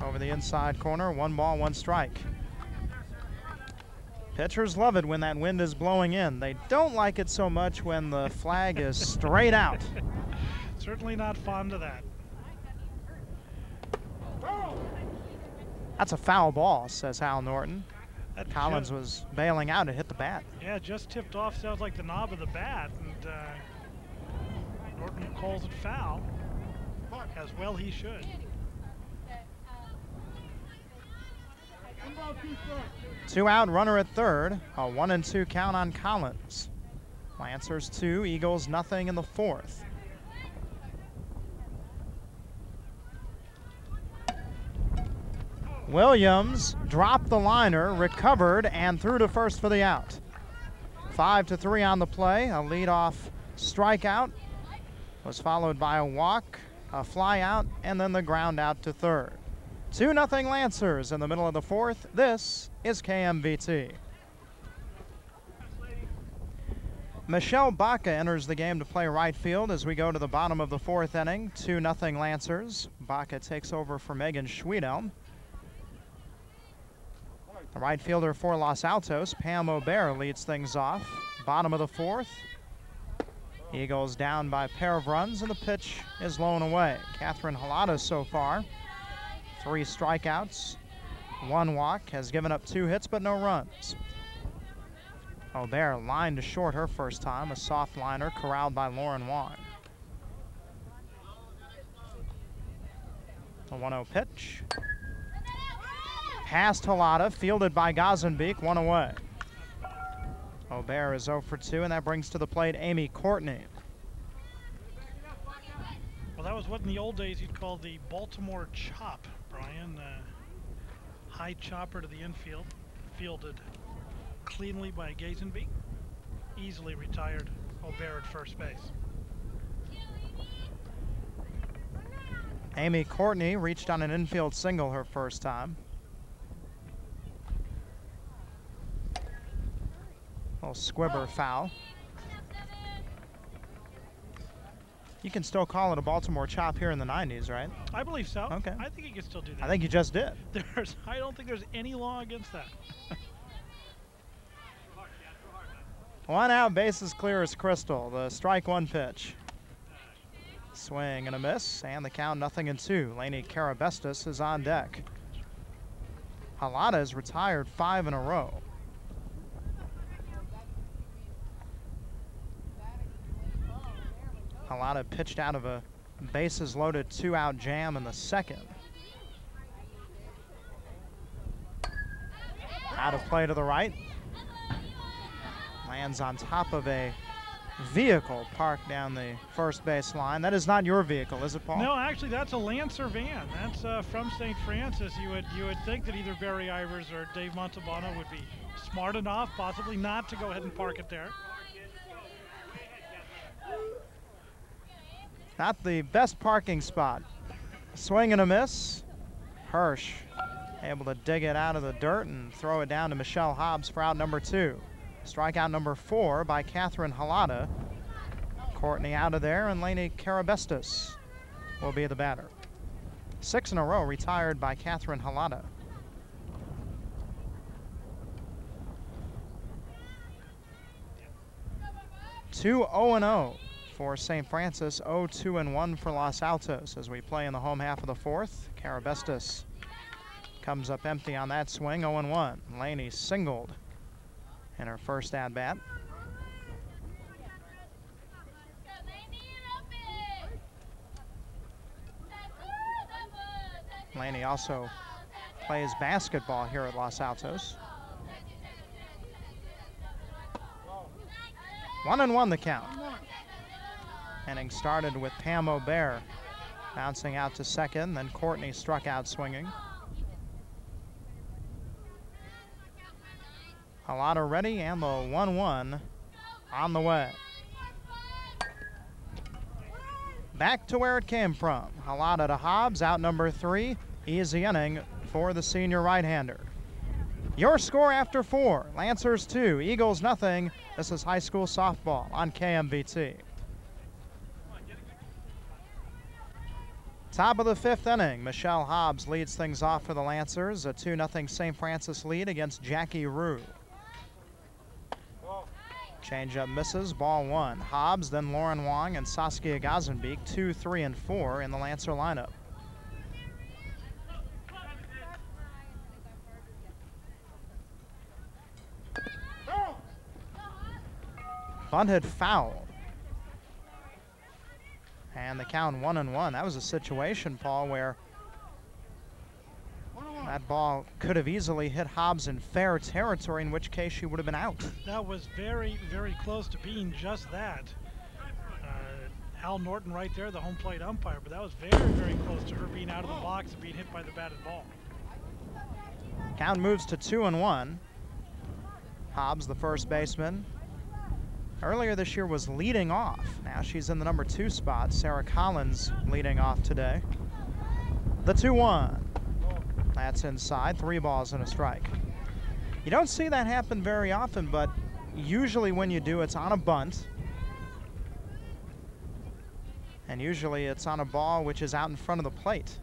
over the inside corner, 1 ball, 1 strike. Pitchers love it when that wind is blowing in. They don't like it so much when the flag is straight out. Certainly not fond of that. That's a foul ball, says Hal Norton. That Collins was bailing out and hit the bat. Yeah, just tipped off, sounds like the knob of the bat, and Norton calls it foul. As well he should. Two out, runner at third. A 1-2 count on Collins. Lancers 2, Eagles nothing in the fourth. Williams dropped the liner, recovered, and threw to first for the out. 5-3 on the play. A leadoff strikeout was followed by a walk, a fly out, and then the ground out to third. 2-0 Lancers in the middle of the fourth. This is KMVT. Michelle Baca enters the game to play right field as we go to the bottom of the fourth inning. 2-0 Lancers. Baca takes over for Megan Schwiedel. The right fielder for Los Altos, Pam Aubert, leads things off. Bottom of the fourth. Eagles down by a pair of runs, and the pitch is low and away. Catherine Halata so far. 3 strikeouts, 1 walk, has given up 2 hits but no runs. Aubert lined to short her first time, a soft liner corralled by Lauren Wong. A 1-0 pitch. Past Halata, fielded by Gazenbeek, 1 away. Aubert is 0 for 2, and that brings to the plate Amy Courtney. Well, that was what in the old days you'd call the Baltimore chop, Brian. High chopper to the infield, fielded cleanly by Gazenbeek. Easily retired Aubert at first base. Amy Courtney reached on an infield single her first time. Little squibber foul. You can still call it a Baltimore chop here in the 90s, right? I believe so. Okay. I think you can still do that. I think you just did. I don't think there's any law against that. 1 out, bases clear as crystal. The strike 1 pitch. Swing and a miss, and the count 0-2. Lainey Carabestis is on deck. Halata has retired 5 in a row. Halata pitched out of a bases loaded 2-out jam in the second. Out of play to the right. Lands on top of a vehicle parked down the first base line. That is not your vehicle, is it, Paul? No, actually, that's a Lancer van. That's from St. Francis. You would think that either Barry Ivers or Dave Montalbano would be smart enough, possibly not, to go ahead and park it there. Not the best parking spot. Swing and a miss. Hirsch able to dig it out of the dirt and throw it down to Michelle Hobbs for out number 2. Strikeout number 4 by Catherine Halata. Courtney out of there, and Lainey Carabestis will be the batter. 6 in a row retired by Catherine Halata. Two 0-0 for St. Francis, 0-2-1 for Los Altos as we play in the home half of the fourth. Carabestis comes up empty on that swing, 0-1. Lainey singled in her first at-bat. Lainey also plays basketball here at Los Altos. 1-1 the count. Inning started with Pam Aubert bouncing out to second, then Courtney struck out swinging. Halata ready, and the 1-1 on the way. Back to where it came from. Halata to Hobbs, out number 3. Easy inning for the senior right-hander. Your score after 4, Lancers 2, Eagles nothing. This is high school softball on KMVT. Top of the 5th inning, Michelle Hobbs leads things off for the Lancers. A 2-0 St. Francis lead against Jackie Rue. Changeup misses, ball 1. Hobbs, then Lauren Wong and Saskia Gazenbeek, 2, 3, and 4 in the Lancer lineup. Bunted foul. And the count 1-1. That was a situation, Paul, where that ball could have easily hit Hobbs in fair territory, in which case she would have been out. That was very, very close to being just that. Al Norton right there, the home plate umpire, but that was very, very close to her being out of the box and being hit by the batted ball. Count moves to 2-1. Hobbs, the first baseman, earlier this year was leading off. Now she's in the number 2 spot. Sarah Collins leading off today. The 2-1. That's inside. 3 balls and a strike. You don't see that happen very often, but usually when you do, it's on a bunt. And usually it's on a ball which is out in front of the plate.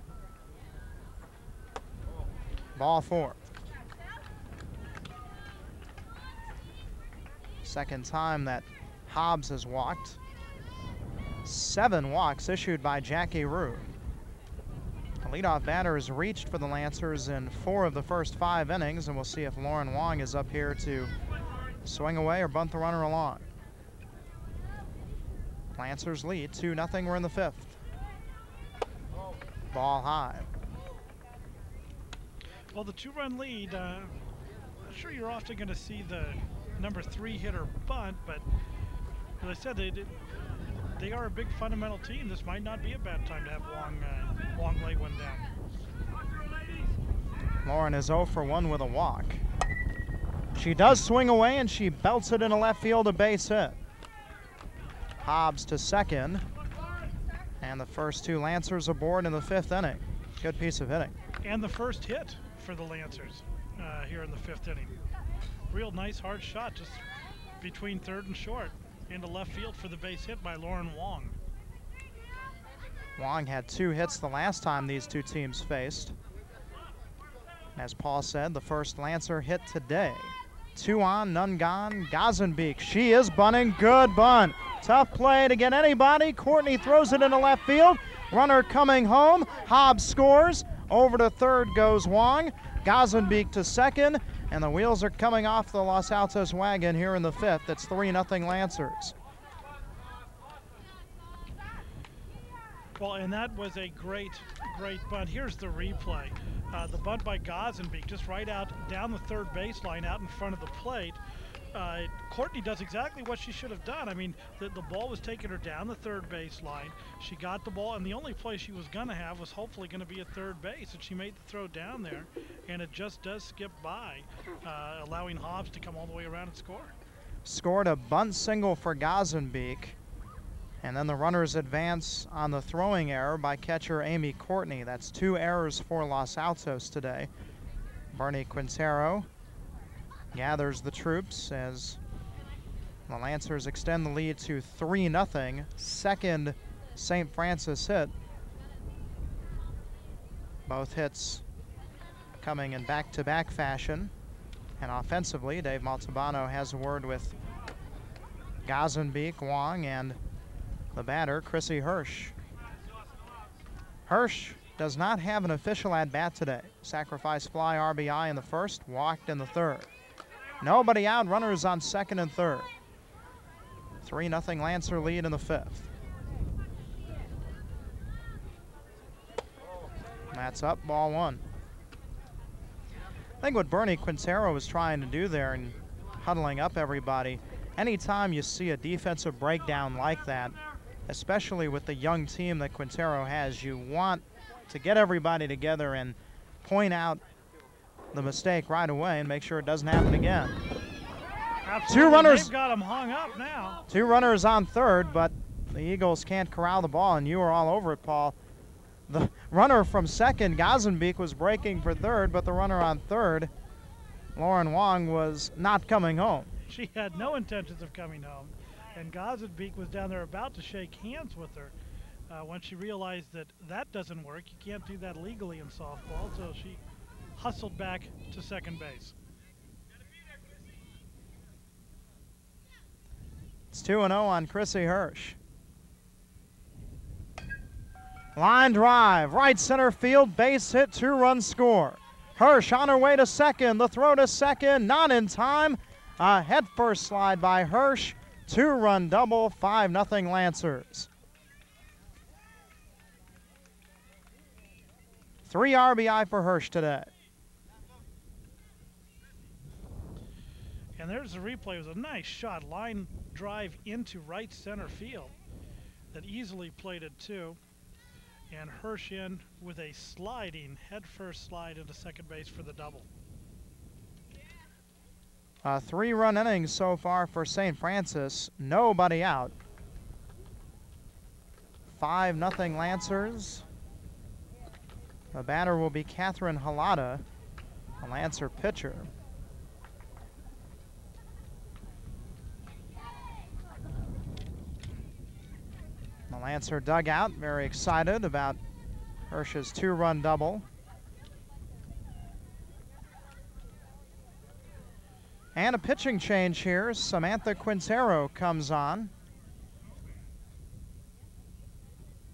Ball 4. Second time that Hobbs has walked. 7 walks issued by Jackie Rue. The leadoff batter has reached for the Lancers in 4 of the first 5 innings, and we'll see if Lauren Wong is up here to swing away or bunt the runner along. Lancers lead 2-0. We're in the 5th. Ball high. Well, the 2-run lead, I'm sure you're often going to see the number 3 hitter bunt, but as I said, they are a big fundamental team. This might not be a bad time to have Wong lay one down. Lauren is 0 for 1 with a walk. She does swing away, and she belts it into left field, a base hit. Hobbs to second, and the first 2 Lancers aboard in the 5th inning. Good piece of hitting. And the first hit for the Lancers here in the 5th inning. Real nice hard shot just between third and short into left field for the base hit by Lauren Wong. Wong had 2 hits the last time these 2 teams faced. As Paul said, the first Lancer hit today. 2 on, none gone. Gazenbeek, she is bunting. Good bunt. Tough play to get anybody. Courtney throws it into left field. Runner coming home. Hobbs scores. Over to third goes Wong. Gazenbeek to second. And the wheels are coming off the Los Altos wagon here in the 5th. It's 3-0 Lancers. Well, and that was a great bunt. Here's the replay. The bunt by Gazenbeek, just right out down the third baseline, out in front of the plate. Courtney does exactly what she should have done. I mean, the ball was taking her down the third baseline. She got the ball, and the only place she was going to have was hopefully going to be at third base, and she made the throw down there, and it just does skip by, allowing Hobbs to come all the way around and score. Scored a bunt single for Gazenbeek. And then the runners advance on the throwing error by catcher Amy Courtney. That's 2 errors for Los Altos today. Bernie Quintero gathers the troops as the Lancers extend the lead to 3-0. Second St. Francis hit. Both hits coming in back-to-back fashion. And offensively, Dave Montalbano has a word with Gazenbeek, Wong, and the batter, Chrissy Hirsch. Hirsch does not have an official at-bat today. Sacrifice fly RBI in the 1st, walked in the 3rd. Nobody out, runners on 2nd and 3rd. 3-0 Lancer lead in the 5th. That's up, ball 1. I think what Bernie Quintero was trying to do there and huddling up everybody, anytime you see a defensive breakdown like that, especially with the young team that Quintero has, you want to get everybody together and point out the mistake right away and make sure it doesn't happen again. Absolutely. 2 runners. They've got them hung up now. 2 runners on third, but the Eagles can't corral the ball, and you were all over it, Paul. The runner from second, Gazenbeek, was breaking for third, but the runner on third, Lauren Wong, was not coming home. She had no intentions of coming home. And Gazenbeek was down there about to shake hands with her when she realized that that doesn't work. You can't do that legally in softball, so she hustled back to second base. It's 2-0 on Chrissy Hirsch. Line drive, right center field, base hit, 2-run score. Hirsch on her way to second, the throw to second, not in time. A head first slide by Hirsch. 2-run double, 5-0 Lancers. 3 RBI for Hirsch today. And there's a replay. It was a nice shot, line drive into right center field that easily played it too. And Hirsch in with a sliding head-first slide into second base for the double. 3-run innings so far for St. Francis. Nobody out. 5-0 Lancers. The batter will be Catherine Halata, a Lancer pitcher. The Lancer dugout very excited about Hirsch's 2-run double. And a pitching change here. Samantha Quintero comes on.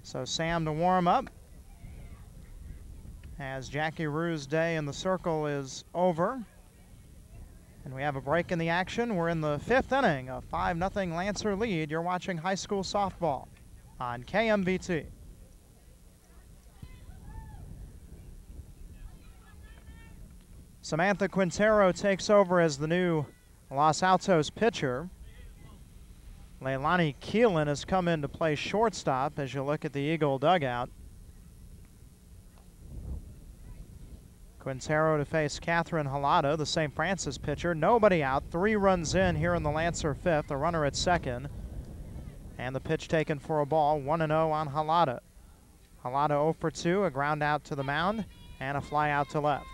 So Sam to warm up as Jackie Rue's day in the circle is over. And we have a break in the action. We're in the 5th inning, a 5-0 Lancer lead. You're watching high school softball on KMVT. Samantha Quintero takes over as the new Los Altos pitcher. Leilani Keelan has come in to play shortstop as you look at the Eagle dugout. Quintero to face Catherine Halata, the St. Francis pitcher. Nobody out, 3 runs in here in the Lancer 5th, a runner at second. And the pitch taken for a ball, 1-0 on Halata. Halata 0 for 2, a ground out to the mound, and a fly out to left.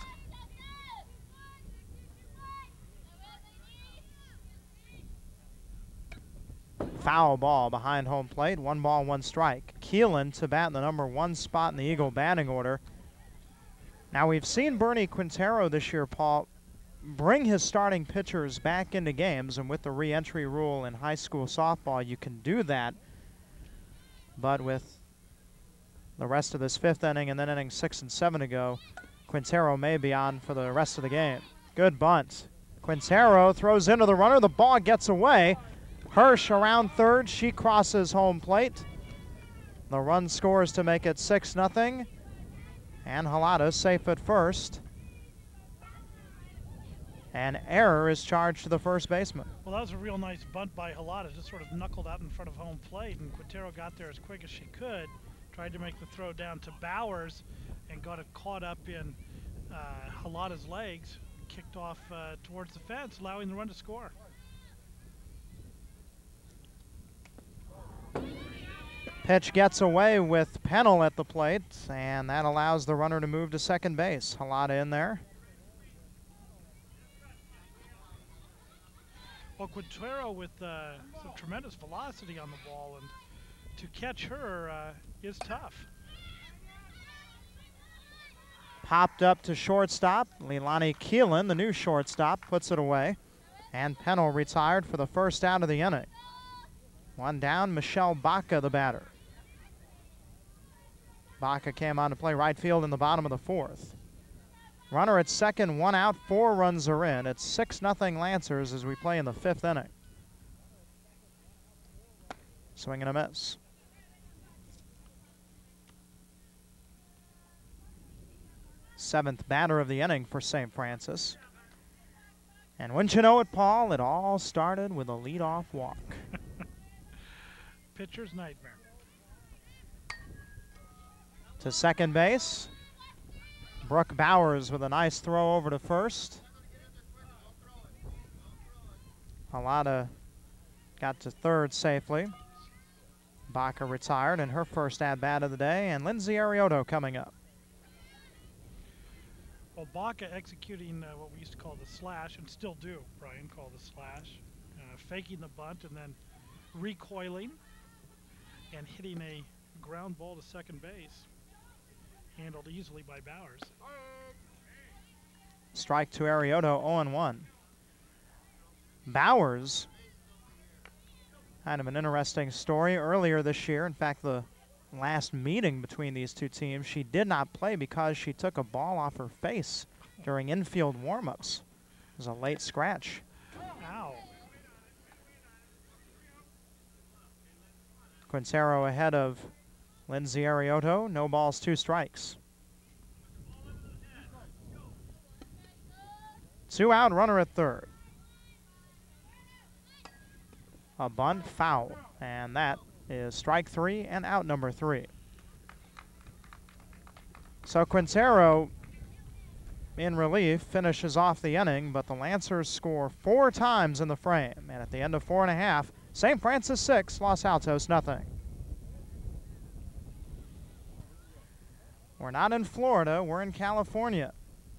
Foul ball behind home plate, 1 ball, 1 strike. Keelan to bat in the number 1 spot in the Eagle batting order. Now we've seen Bernie Quintero this year, Paul, bring his starting pitchers back into games, and with the re-entry rule in high school softball, you can do that. But with the rest of this 5th inning and then innings 6 and 7 to go, Quintero may be on for the rest of the game. Good bunt. Quintero throws into the runner. The ball gets away. Hirsch around third. She crosses home plate. The run scores to make it 6-0. And Halata safe at first. An error is charged to the first baseman. Well, that was a real nice bunt by Halata, just sort of knuckled out in front of home plate, and Quintero got there as quick as she could, tried to make the throw down to Bowers, and got it caught up in Halata's legs, kicked off towards the fence, allowing the run to score. Pitch gets away with Pennell at the plate, and that allows the runner to move to second base. Halata in there. Well, Quintero with some tremendous velocity on the ball, and to catch her is tough. Popped up to shortstop. Leilani Keelan, the new shortstop, puts it away. And Pennell retired for the first out of the inning. 1 down, Michelle Baca, the batter. Baca came on to play right field in the bottom of the 4th. Runner at second, 1 out, 4 runs are in. It's 6-0 Lancers as we play in the 5th inning. Swing and a miss. Seventh batter of the inning for St. Francis. And wouldn't you know it, Paul, it all started with a leadoff walk. Pitcher's nightmare. To second base. Brooke Bowers with a nice throw over to first. Halata got to third safely. Baca retired in her first at-bat of the day, and Lindsay Arioto coming up. Well, Baca executing what we used to call the slash, and still do, Brian, call the slash. Faking the bunt and then recoiling and hitting a ground ball to second base. Handled easily by Bowers. Strike to Arioto, 0-1. Bowers, kind of an interesting story. Earlier this year, in fact, the last meeting between these two teams, she did not play because she took a ball off her face during infield warm-ups. It was a late scratch. Ow. Quintero ahead of Lindsay Arioto. No balls, 2 strikes. 2 out, runner at third. A bunt, foul, and that is strike 3 and out number 3. So Quintero, in relief, finishes off the inning, but the Lancers score 4 times in the frame. And at the end of 4 1/2, St. Francis 6, Los Altos nothing. We're not in Florida, we're in California.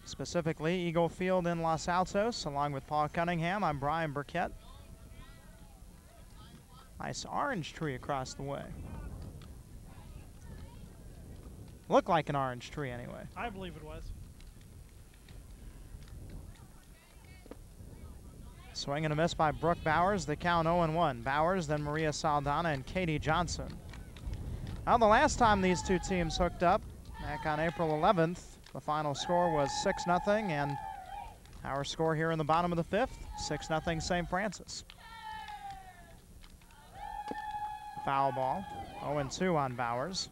Specifically, Eagle Field in Los Altos. Along with Paul Cunningham, I'm Brian Burkett. Nice orange tree across the way. Looked like an orange tree anyway. I believe it was. Swing and a miss by Brooke Bowers. The count 0-1. Bowers, then Maria Saldana and Katie Johnson. Now, the last time these two teams hooked up, back on April 11th, the final score was 6-0, and our score here in the bottom of the 5th, 6-0 St. Francis. Foul ball, 0-2 on Bowers.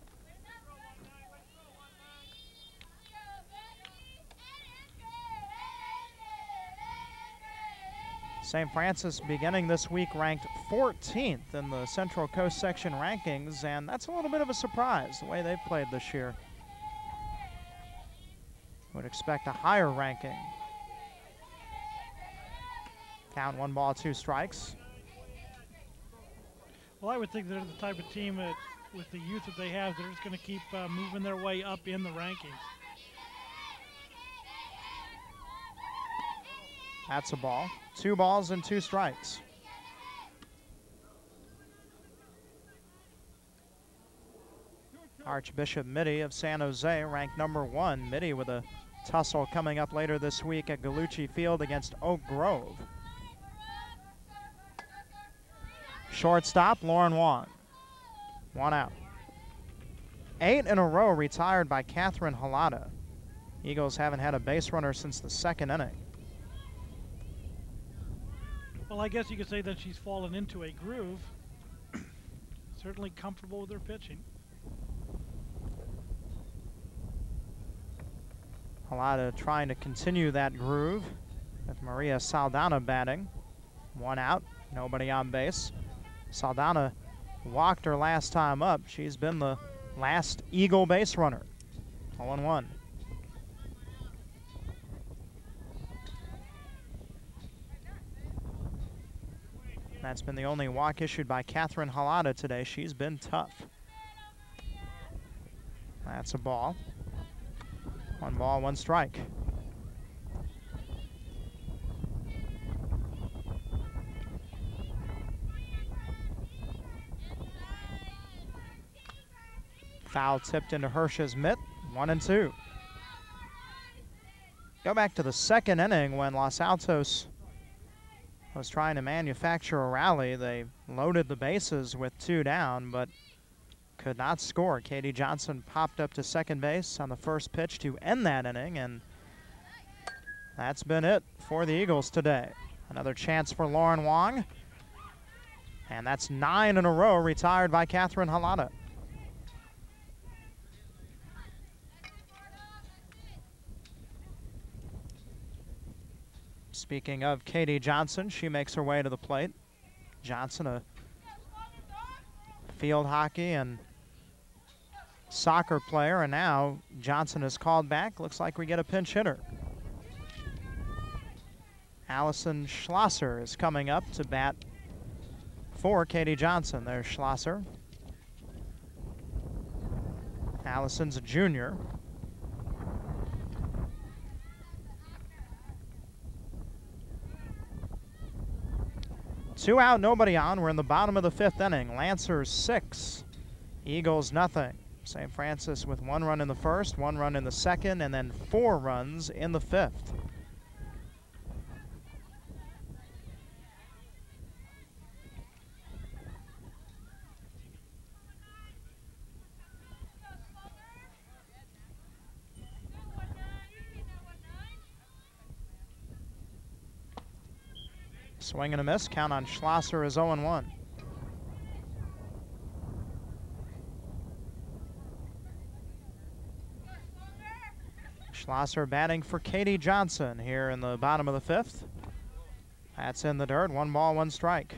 St. Francis beginning this week ranked 14th in the Central Coast section rankings, and that's a little bit of a surprise the way they've played this year. Would expect a higher ranking. Count 1 ball, 2 strikes. Well, I would think they're the type of team that, with the youth that they have, they're just going to keep moving their way up in the rankings. That's a ball. 2 balls and 2 strikes. Archbishop Mitty of San Jose ranked number 1. Mitty with a tussle coming up later this week at Gallucci Field against Oak Grove. Shortstop, Lauren Wong. 1 out. 8 in a row retired by Catherine Halada. Eagles haven't had a base runner since the 2nd inning. Well, I guess you could say that she's fallen into a groove. Certainly comfortable with her pitching. Halada trying to continue that groove with Maria Saldana batting. 1 out, nobody on base. Saldana walked her last time up. She's been the last Eagle base runner. 0-1. That's been the only walk issued by Catherine Halada today. She's been tough. That's a ball. 1 ball, 1 strike. Foul tipped into Hirsch's mitt. 1-2. Go back to the 2nd inning when Los Altos was trying to manufacture a rally. They loaded the bases with 2 down, but could not score. Katie Johnson popped up to second base on the first pitch to end that inning, and that's been it for the Eagles today. Another chance for Lauren Wong, and that's 9 in a row retired by Catherine Halada. Speaking of Katie Johnson, she makes her way to the plate. Johnson, a field hockey and soccer player, and now Johnson is called back. Looks like we get a pinch hitter. Allison Schlosser is coming up to bat for Katie Johnson. There's Schlosser. Allison's a junior. Two out, nobody on. We're in the bottom of the 5th inning. Lancers 6, Eagles nothing. St. Francis with 1 run in the 1st, 1 run in the 2nd, and then 4 runs in the 5th. Swing and a miss. Count on Schlosser is 0-1. Schlosser batting for Katie Johnson here in the bottom of the 5th. That's in the dirt. 1 ball, 1 strike.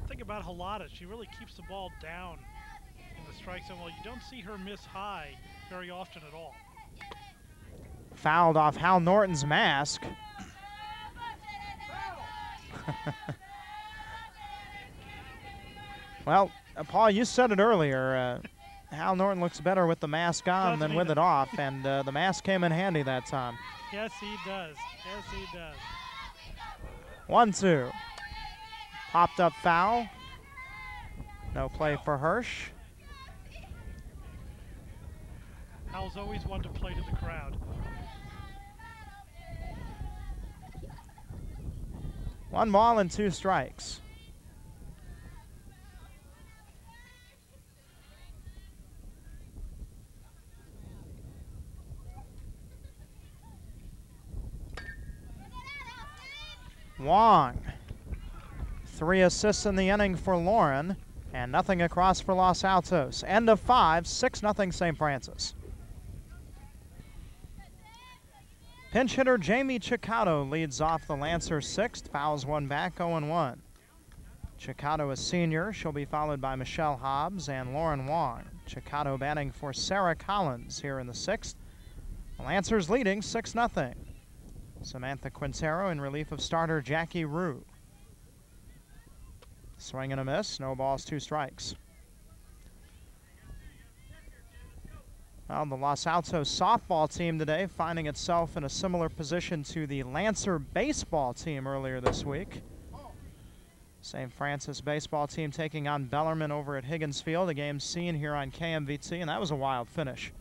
Think about Halata. She really keeps the ball down in the strike zone. Well, you don't see her miss high very often at all. Fouled off Hal Norton's mask. Well, Paul, you said it earlier. Hal Norton looks better with the mask on than with it off, and the mask came in handy that time. Yes, he does. Yes, he does. 1-2. Popped up foul. No play for Hirsch. Hal's always one to play to the crowd. 1 ball and 2 strikes. Wong. 3 assists in the inning for Lauren, and nothing across for Los Altos. End of 5, 6-0 St. Francis. Pinch hitter Jamie Chicado leads off the Lancers 6th, fouls 1 back, 0-1. Chicado is senior. She'll be followed by Michelle Hobbs and Lauren Wong. Chicado batting for Sarah Collins here in the 6th. The Lancers leading 6-0. Samantha Quintero in relief of starter Jackie Rue. Swing and a miss, no balls, 2 strikes. Well, the Los Altos softball team today finding itself in a similar position to the Lancer baseball team earlier this week. St. Francis baseball team taking on Bellarmine over at Higgins Field, a game seen here on KMVT, and that was a wild finish.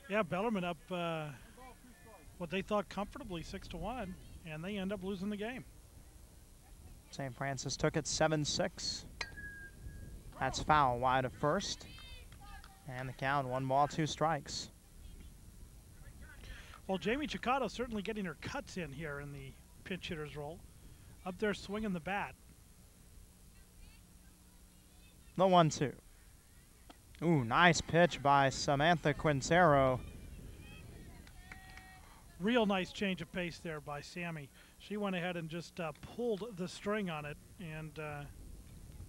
Yeah, Bellarmine up what they thought comfortably 6-1, and they end up losing the game. St. Francis took it 7-6. That's foul wide of first. And the count, 1 ball, 2 strikes. Well, Jamie Chicado certainly getting her cuts in here in the pinch hitter's role. Up there swinging the bat. The 1-2. Ooh, nice pitch by Samantha Quintero. Real nice change of pace there by Sammy. She went ahead and just pulled the string on it, and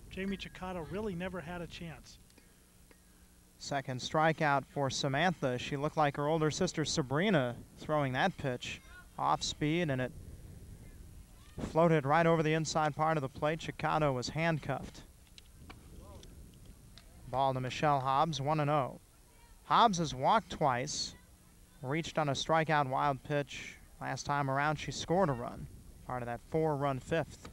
Jamie Chicado really never had a chance. Second strikeout for Samantha. She looked like her older sister Sabrina throwing that pitch off speed, and it floated right over the inside part of the plate. Chicado was handcuffed. Ball to Michelle Hobbs, 1-0. Hobbs has walked twice, reached on a strikeout wild pitch. Last time around she scored a run, part of that 4-run 5th.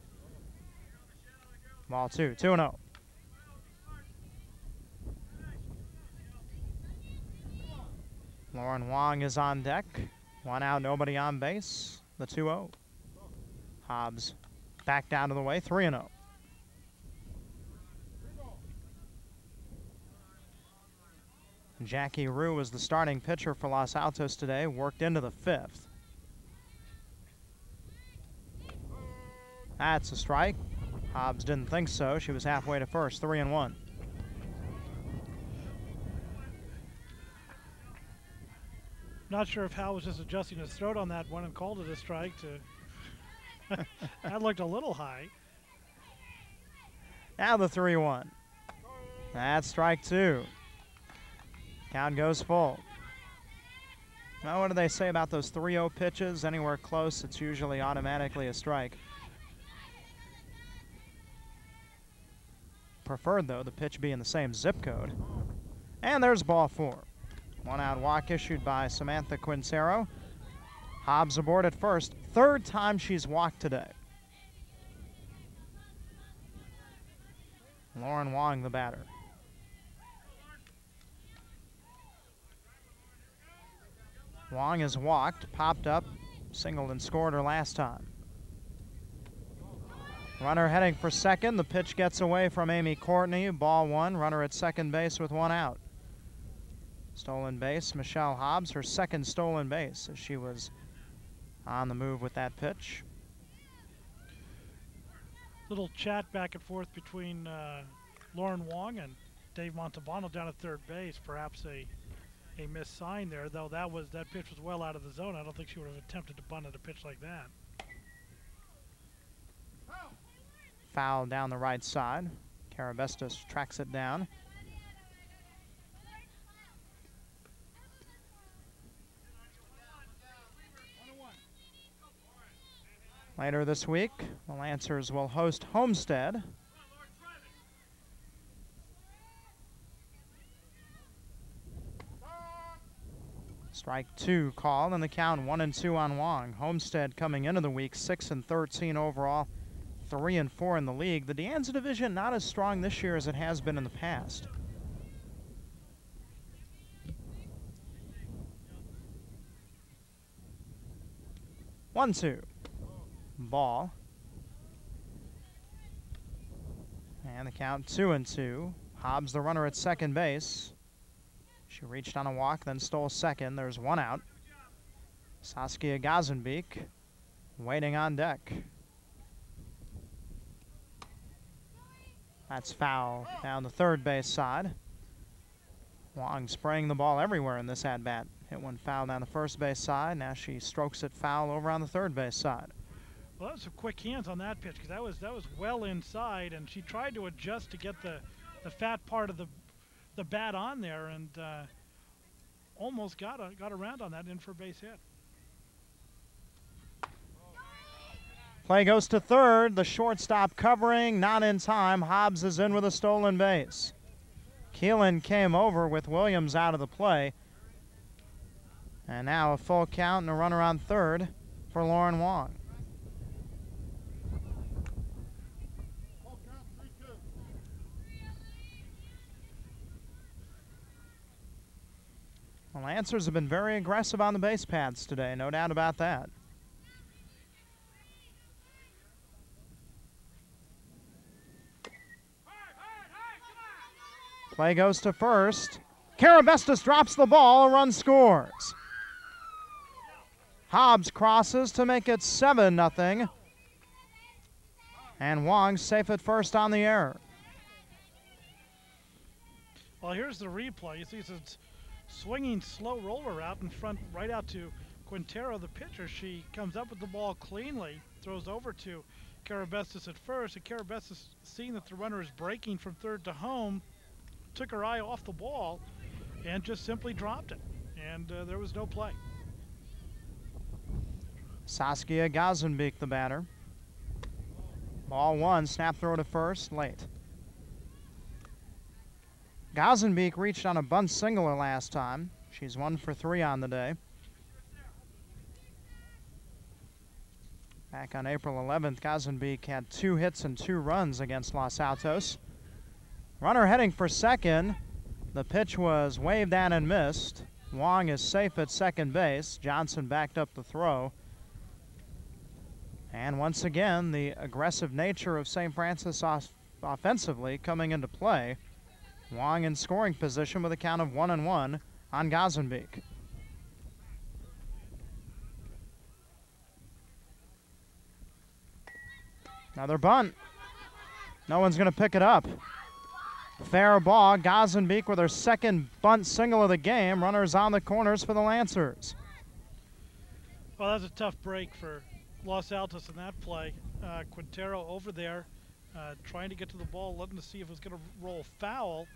Ball 2, 2-0. Lauren Wong is on deck. 1 out, nobody on base. The 2-0. Hobbs back down to the way, 3-0. Jackie Rue was the starting pitcher for Los Altos today, worked into the 5th. That's a strike. Hobbs didn't think so. She was halfway to first, 3-1. Not sure if Hal was just adjusting his throat on that one and called it a strike. That looked a little high. Now the 3-1. That's strike 2. Count goes full. Now, what do they say about those 3-0 pitches? Anywhere close, it's usually automatically a strike. Preferred, though, the pitch be in the same zip code. And there's ball 4. 1 out walk issued by Samantha Quintero. Hobbs aboard at first. 3rd time she's walked today. Lauren Wong, the batter. Wong has walked, popped up, singled and scored her last time. Runner heading for second. The pitch gets away from Amy Courtney. Ball 1. Runner at second base with 1 out. Stolen base, Michelle Hobbs, her 2nd stolen base as she was on the move with that pitch. Little chat back and forth between Lauren Wong and Dave Montalbano down at third base. Perhaps a missed sign there, though that pitch was well out of the zone. I don't think she would have attempted to bunt at a pitch like that. Foul down the right side. Carabestos tracks it down. Later this week, the Lancers will host Homestead. Strike 2 called, and the count 1-2 on Wong. Homestead coming into the week 6-13 overall, 3-4 in the league. The De Anza division not as strong this year as it has been in the past. One, two. Ball. And the count 2-2. Hobbs the runner at second base. She reached on a walk, then stole second. There's one out. Saskia Gazenbeek waiting on deck. That's foul down the third base side. Wong spraying the ball everywhere in this at-bat. Hit one foul down the first base side. Now she strokes it foul over on the third base side. Well, that was some quick hands on that pitch, because that was well inside, and she tried to adjust to get the fat part of the bat on there, and almost got around on that in for a base hit. Play goes to third. The shortstop covering, not in time. Hobbs is in with a stolen base. Keelan came over with Williams out of the play. And now a full count and a runner on third for Lauren Wong. The Lancers have been very aggressive on the base paths today, no doubt about that. Play goes to first. Carabestos drops the ball, a run scores. Hobbs crosses to make it 7-0. And Wong safe at first on the error. Well, here's the replay. You see it's swinging slow roller out in front, right out to Quintero, the pitcher. She comes up with the ball cleanly, throws over to Carabestos at first, and Carabestos, seeing that the runner is breaking from third to home, took her eye off the ball and just simply dropped it, and there was no play. Saskia Gazenbeek, the batter. Ball one, snap throw to first, late. Gazenbeek reached on a bunt singular last time. She's 1 for 3 on the day. Back on April 11th, Gazenbeek had 2 hits and 2 runs against Los Altos. Runner heading for second. The pitch was waved at and missed. Wong is safe at second base. Johnson backed up the throw. And once again, the aggressive nature of St. Francis offensively coming into play. Wong in scoring position with a count of 1-1 on Gazenbeek. Another bunt. No one's going to pick it up. Fair ball. Gazenbeek with her second bunt single of the game. Runners on the corners for the Lancers. Well, that's a tough break for Los Altos in that play. Quintero over there trying to get to the ball, looking to see if it was going to roll foul,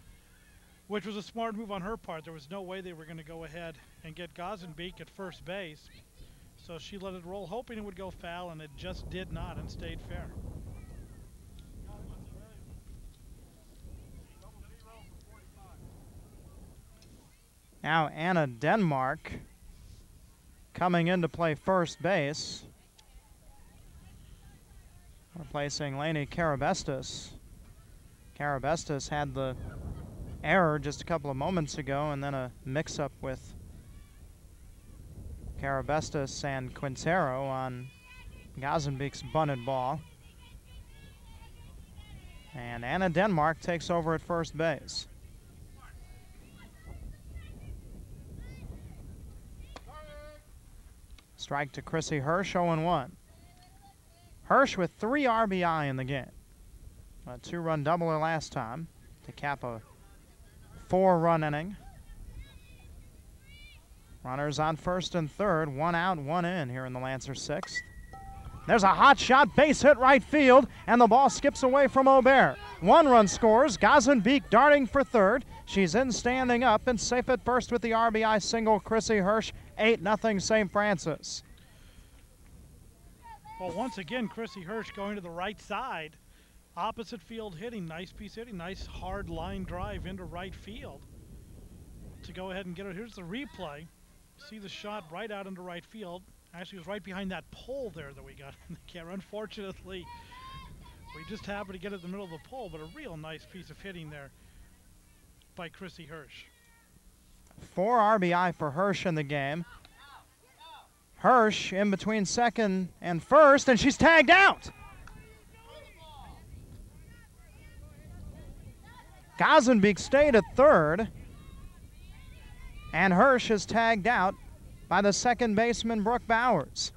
which was a smart move on her part. There was no way they were going to go ahead and get Gazenbeek at first base. So she let it roll, hoping it would go foul, and it just did not and stayed fair. Now Anna Denmark coming in to play first base, replacing Lainey Carabestos. Carabestos had the error just a couple of moments ago, and then a mix-up with Carabestos and Quintero on Gazenbeek's bunted ball. And Anna Denmark takes over at first base. Strike to Chrissy Hirsch, 0-1. Hirsch with 3 RBI in the game. A 2-run doubler last time to cap a 4-run inning. Runners on first and third, 1 out, 1 in here in the Lancer sixth. There's a hot shot, base hit right field, and the ball skips away from Aubert. 1 run scores, Gazenbeek darting for third. She's in standing up and safe at first with the RBI single, Chrissy Hirsch, 8-0 St. Francis. Well, once again, Chrissy Hirsch going to the right side. Opposite field hitting, nice piece hitting, nice hard line drive into right field. To go ahead and get it, here's the replay. See the shot right out into right field. Actually, it was right behind that pole there that we got in the camera. Unfortunately, we just happened to get it in the middle of the pole, but a real nice piece of hitting there by Chrissy Hirsch. 4 RBI for Hirsch in the game. Hirsch in between second and first, and she's tagged out. Gazenbeek stayed at third, and Hirsch is tagged out by the second baseman, Brooke Bowers.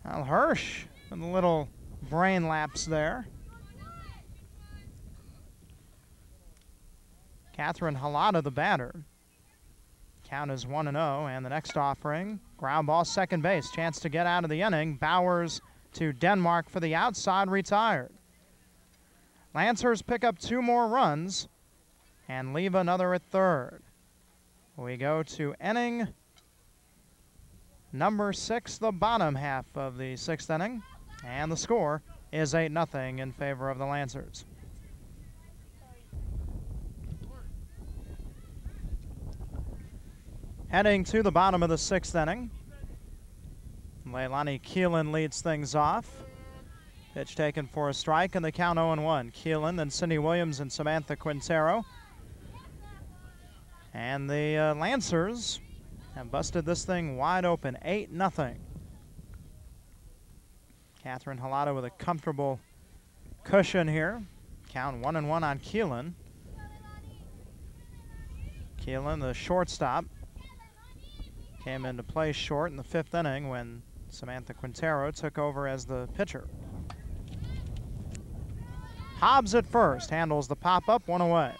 Well, Hirsch, a little brain lapse there. Catherine Halata, the batter. Count is 1-0, and the next offering, ground ball, second base. Chance to get out of the inning. Bowers to Denmark for the outside, retired. Lancers pick up 2 more runs and leave another at third. We go to inning number 6, the bottom half of the 6th inning, and the score is 8-0 in favor of the Lancers. Heading to the bottom of the 6th inning, Leilani Keelan leads things off. Pitch taken for a strike, and the count 0-1. Keelan, then Cindy Williams and Samantha Quintero. And the Lancers have busted this thing wide open, 8-0. Catherine Halata with a comfortable cushion here. Count 1-1 on Keelan. Keelan, the shortstop, came into play short in the 5th inning when Samantha Quintero took over as the pitcher. Hobbs at first, handles the pop-up, 1 away.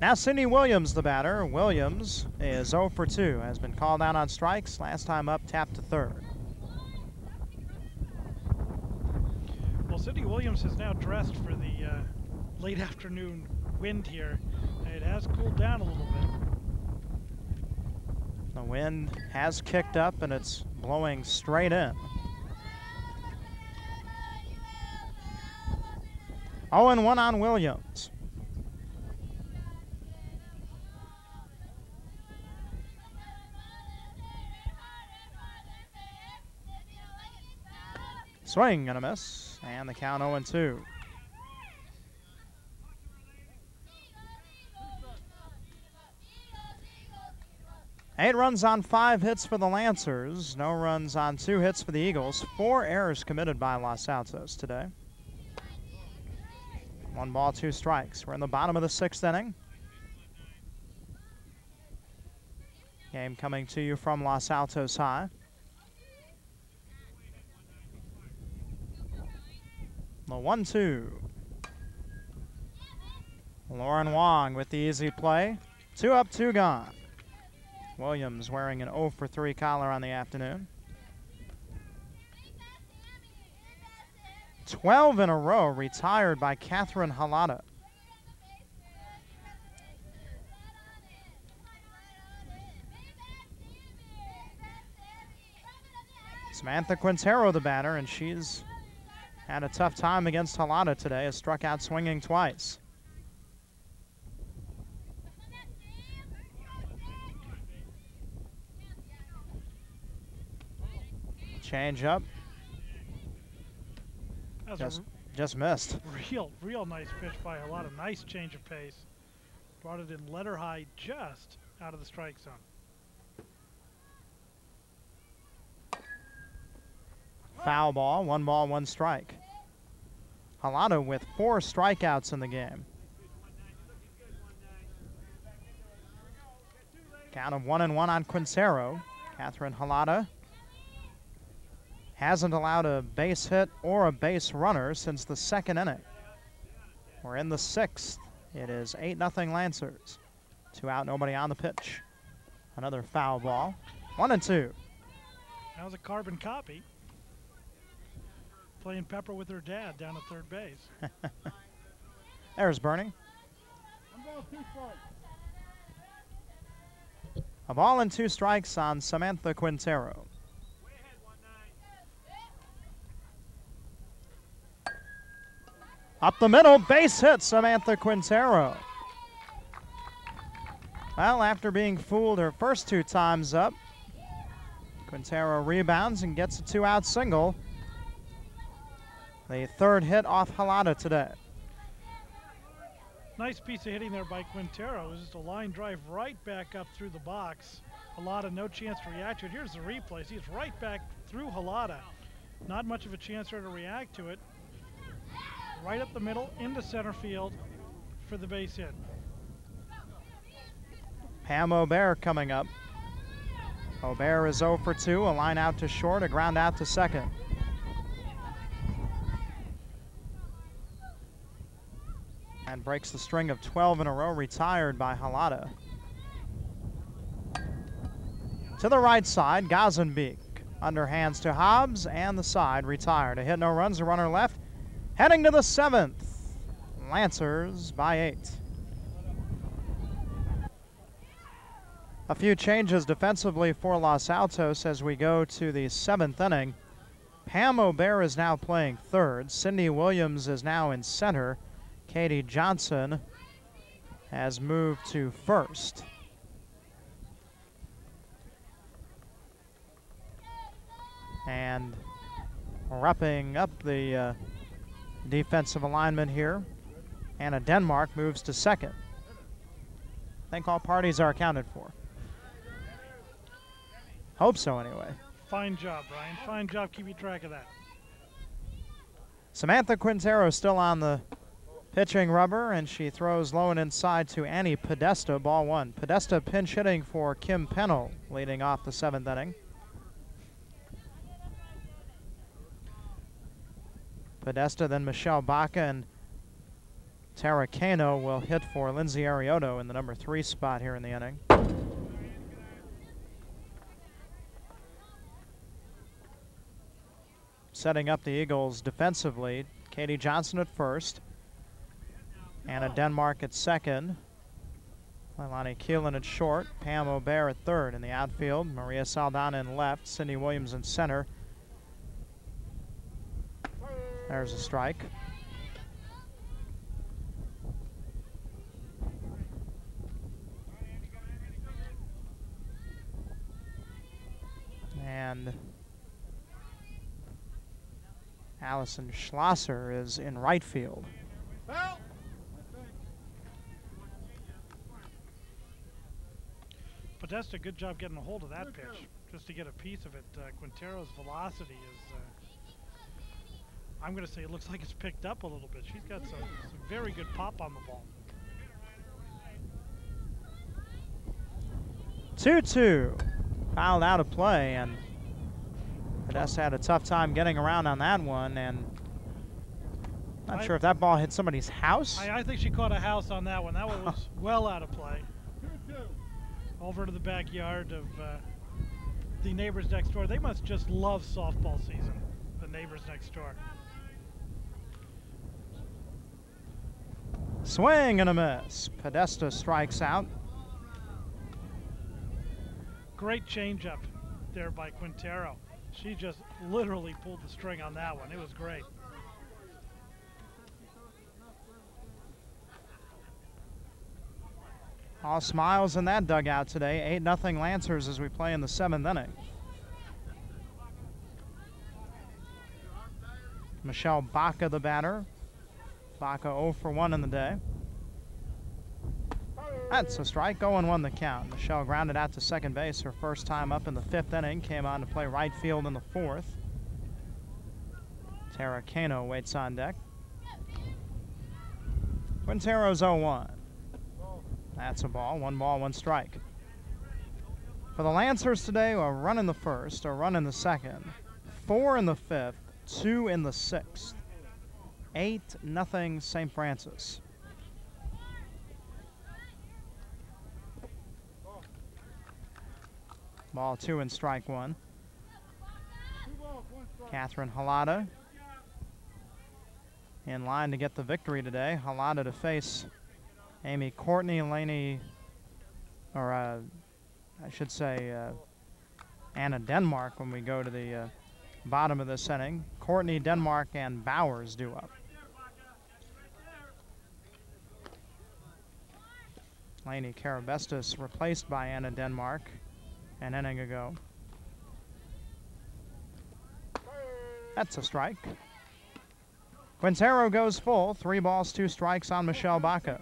Now Cindy Williams, the batter. Williams is 0 for 2, has been called out on strikes. Last time up, tapped to third. Well, Cindy Williams is now dressed for the late afternoon wind here. It has cooled down a little bit. The wind has kicked up and it's blowing straight in. 0-1 on Williams. Swing and a miss, and the count 0-2. Eight runs on 5 hits for the Lancers. No runs on 2 hits for the Eagles. 4 errors committed by Los Altos today. 1 ball, 2 strikes. We're in the bottom of the 6th inning. Game coming to you from Los Altos High. The 1-2. Lauren Wong with the easy play. 2 up, 2 gone. Williams wearing an 0 for 3 collar on the afternoon. 12 in a row retired by Catherine Halata. Samantha Quintero, the batter, and she's had a tough time against Halata today, has struck out swinging twice. Change up. Just missed. Real nice pitch by Halata. Nice change of pace. Brought it in letter high just out of the strike zone. Foul ball, 1 ball, 1 strike. Halata with 4 strikeouts in the game. Count of 1-1 on Quintero. Catherine Halata hasn't allowed a base hit or a base runner since the second inning. We're in the 6th. It is 8-0 Lancers. 2 out, nobody on the pitch. Another foul ball. 1-2. That was a carbon copy. Playing pepper with her dad down at third base. There's Bernie. A ball and 2 strikes on Samantha Quintero. Up the middle, base hit, Samantha Quintero. Well, after being fooled her first 2 times up, Quintero rebounds and gets a 2-out single. The 3rd hit off Halata today. Nice piece of hitting there by Quintero. It was just a line drive right back up through the box. Halata, no chance to react to it. Here's the replay. See, it's right back through Halata. Not much of a chance there to react to it. Right up the middle, into center field for the base hit. Pam Aubert coming up. Aubert is 0 for 2, a line out to short, a ground out to second. And breaks the string of 12 in a row, retired by Halata. To the right side, Gazenbeek. Underhands to Hobbs, and the side, retired. A hit, no runs, a runner left. Heading to the 7th. Lancers by 8. A few changes defensively for Los Altos as we go to the 7th inning. Pam Aubert is now playing third. Cindy Williams is now in center. Katie Johnson has moved to first. And wrapping up the defensive alignment here, Anna Denmark moves to second. I think all parties are accounted for. Hope so, anyway. Fine job, Brian. Fine job keeping track of that. Samantha Quintero still on the pitching rubber, and she throws low and inside to Annie Podesta, ball 1. Podesta pinch hitting for Kim Pennell, leading off the 7th inning. Podesta, then Michelle Baca, and Tara Cano will hit for Lindsay Arioto in the number 3 spot here in the inning. Setting up the Eagles defensively, Katie Johnson at first. Anna Denmark at second. Leilani Keelan at short. Pam Aubert at third. In the outfield, Maria Saldana in left. Cindy Williams in center. There's a strike. And Allison Schlosser is in right field. Podesta, good job getting a hold of that pitch, just to get a piece of it. Quintero's velocity is, I'm going to say it looks like it's picked up a little bit. She's got some very good pop on the ball. 2-2. Fouled out of play, and Podesta had a tough time getting around on that one, and not sure if that ball hit somebody's house. I think she caught a house on that one. That one was well out of play. Over to the backyard of the neighbors next door. They must just love softball season, the neighbors next door. Swing and a miss. Podesta strikes out. Great changeup there by Quintero. She just literally pulled the string on that one. It was great. All smiles in that dugout today. 8-0 Lancers as we play in the 7th inning. Michelle Baca, the batter. Baca 0 for 1 in the day. That's a strike. 0-1 the count. Michelle grounded out to second base her first time up in the 5th inning. Came on to play right field in the 4th. Tara Cano waits on deck. Quintero's 0-1. That's a ball. 1 ball, 1 strike. For the Lancers today, a run in the 1st, a run in the 2nd, 4 in the 5th, 2 in the 6th. 8-0 St. Francis. Ball 2 and strike 1. Catherine Halada in line to get the victory today. Halada to face Amy Courtney, I should say Anna Denmark when we go to the bottom of this inning. Courtney, Denmark, and Bowers due up. Lainey Carabestis replaced by Anna Denmark an inning ago. That's a strike. Quintero goes full. 3 balls, 2 strikes on Michelle Baca.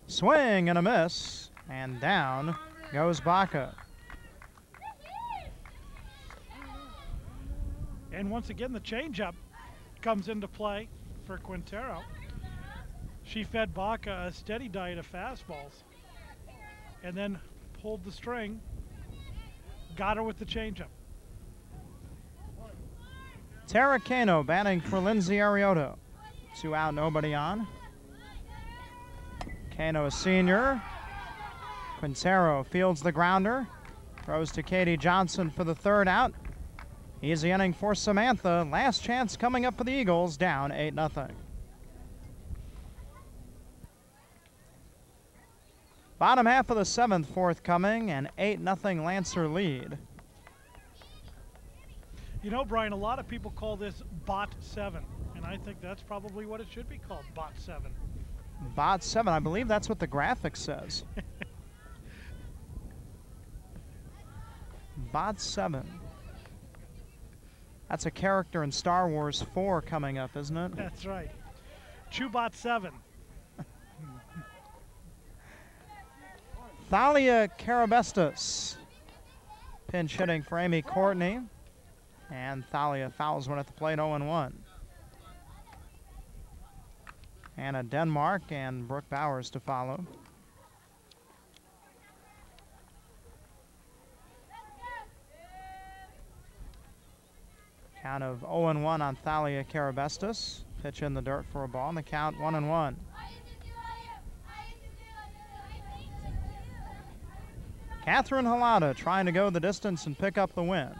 Swing and a miss, and down goes Baca. And once again, the changeup comes into play for Quintero. She fed Baca a steady diet of fastballs and then pulled the string, got her with the changeup. Tara Cano batting for Lindsay Arioto. 2 out, nobody on. Cano, a senior. Quintero fields the grounder. Throws to Katie Johnson for the 3rd out. Easy inning for Samantha. Last chance coming up for the Eagles, down 8-0. Bottom half of the 7th forthcoming, an 8-0 Lancer lead. You know, Brian, a lot of people call this Bot 7, and I think that's probably what it should be called, Bot 7. Bot 7, I believe that's what the graphic says. Bot 7. That's a character in Star Wars 4 coming up, isn't it? That's right. Chewbot 7. Thalia Carabestis pinch hitting for Amy Courtney, and Thalia fouls one at the plate, 0-1. Anna Denmark and Brooke Bowers to follow. Count of 0-1 on Thalia Carabestis. Pitch in the dirt for a ball, and the count 1-1. Catherine Halada trying to go the distance and pick up the win.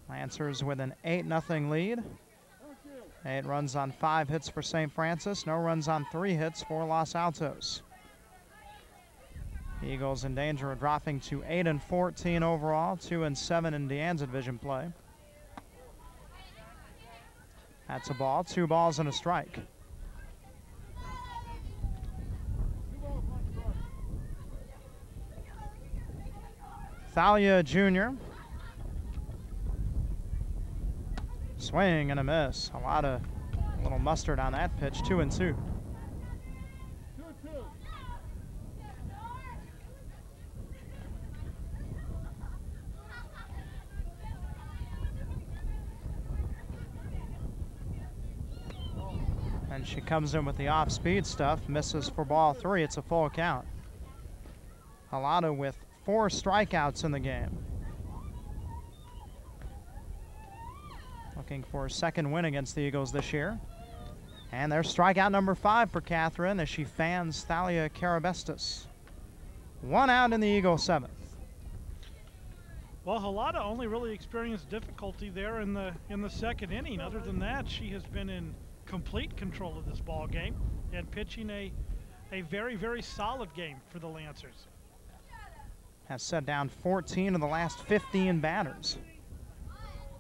Lancers with an 8-0 lead. 8 runs on 5 hits for St. Francis. No runs on 3 hits for Los Altos. Eagles in danger of dropping to 8-14 overall, 2-7 in Deanne's division play. That's a ball, 2 balls and a strike. Thalia Jr. Swing and a miss. A little mustard on that pitch, 2-2. And she comes in with the off-speed stuff, misses for ball 3. It's a full count. Halada with 4 strikeouts in the game. Looking for a 2nd win against the Eagles this year. And there's strikeout number 5 for Catherine as she fans Thalia Carabestis. 1 out in the Eagles 7th. Well, Halada only really experienced difficulty there in the 2nd inning. Other than that, she has been in complete control of this ball game and pitching a very, very solid game for the Lancers. Has set down 14 of the last 15 batters.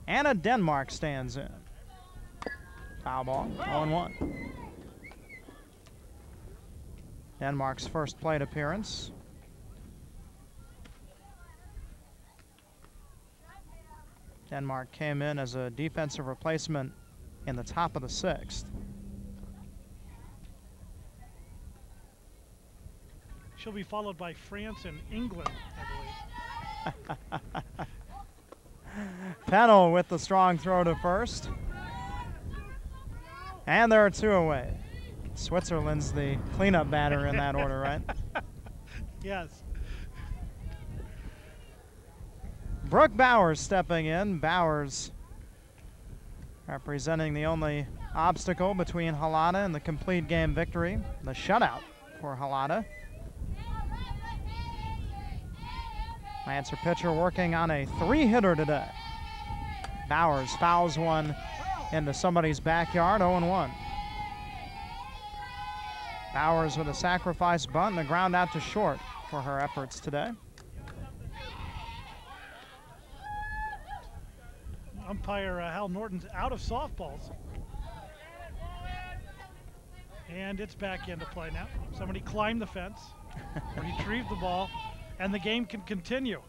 Anna Denmark stands in. Foul ball, 0-1. Denmark's first plate appearance. Denmark came in as a defensive replacement in the top of the 6th. She'll be followed by France and England, I believe. Pennell with the strong throw to first. And there are 2 away. Switzerland's the cleanup batter in that order, right? Yes. Brooke Bowers stepping in. Bowers representing the only obstacle between Halata and the complete game victory, the shutout for Halata. Lancer pitcher working on a 3-hitter today. Bowers fouls one into somebody's backyard, 0-1. Bowers with a sacrifice bunt and a ground out to short for her efforts today. Umpire Hal Norton's out of softballs. And it's back into play now. Somebody climbed the fence, retrieved the ball, and the game can continue.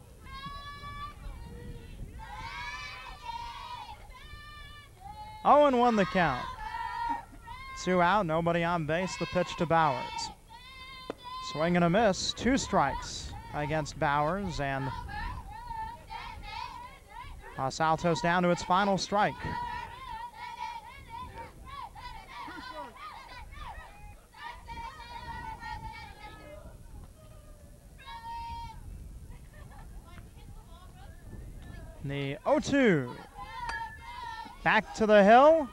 Oh, and 1 the count. 2 out, nobody on base. The pitch to Bowers. Swing and a miss. 2 strikes against Bowers, and Los Altos down to its final strike. The 0-2. Back to the hill.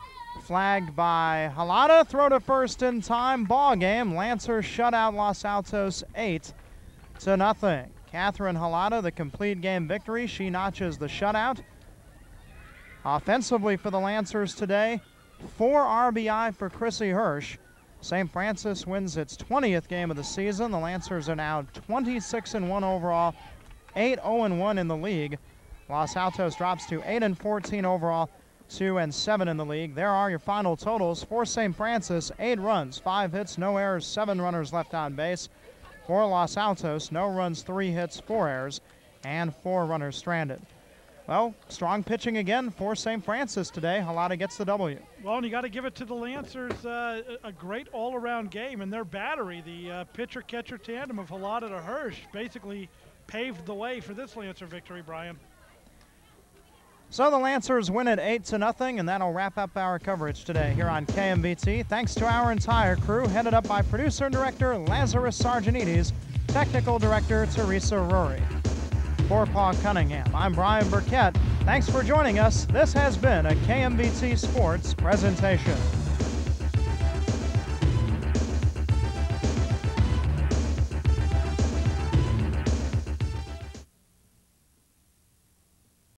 Flagged by Halata. Throw to first in time. Ball game. Lancers shut out Los Altos 8-0. Catherine Halata, the complete game victory. She notches the shutout. Offensively for the Lancers today, 4 RBI for Chrissy Hirsch. St. Francis wins its 20th game of the season. The Lancers are now 26-1 overall, 8-0-1 in the league. Los Altos drops to 8-14 overall, 2-7 in the league. There are your final totals. For St. Francis, 8 runs, 5 hits, no errors, 7 runners left on base. For Los Altos, no runs, 3 hits, 4 errors, and 4 runners stranded. Well, strong pitching again for St. Francis today. Halata gets the W. Well, and you got to give it to the Lancers, a great all-around game. And their battery, the pitcher-catcher tandem of Halata to Hirsch, basically paved the way for this Lancer victory, Brian. So the Lancers win it 8-0, and that'll wrap up our coverage today here on KMBT. Thanks to our entire crew, headed up by producer and director Lazarus Sargenides, technical director Teresa Rory. For Paul Cunningham, I'm Brian Burkett. Thanks for joining us. This has been a KMBT Sports presentation.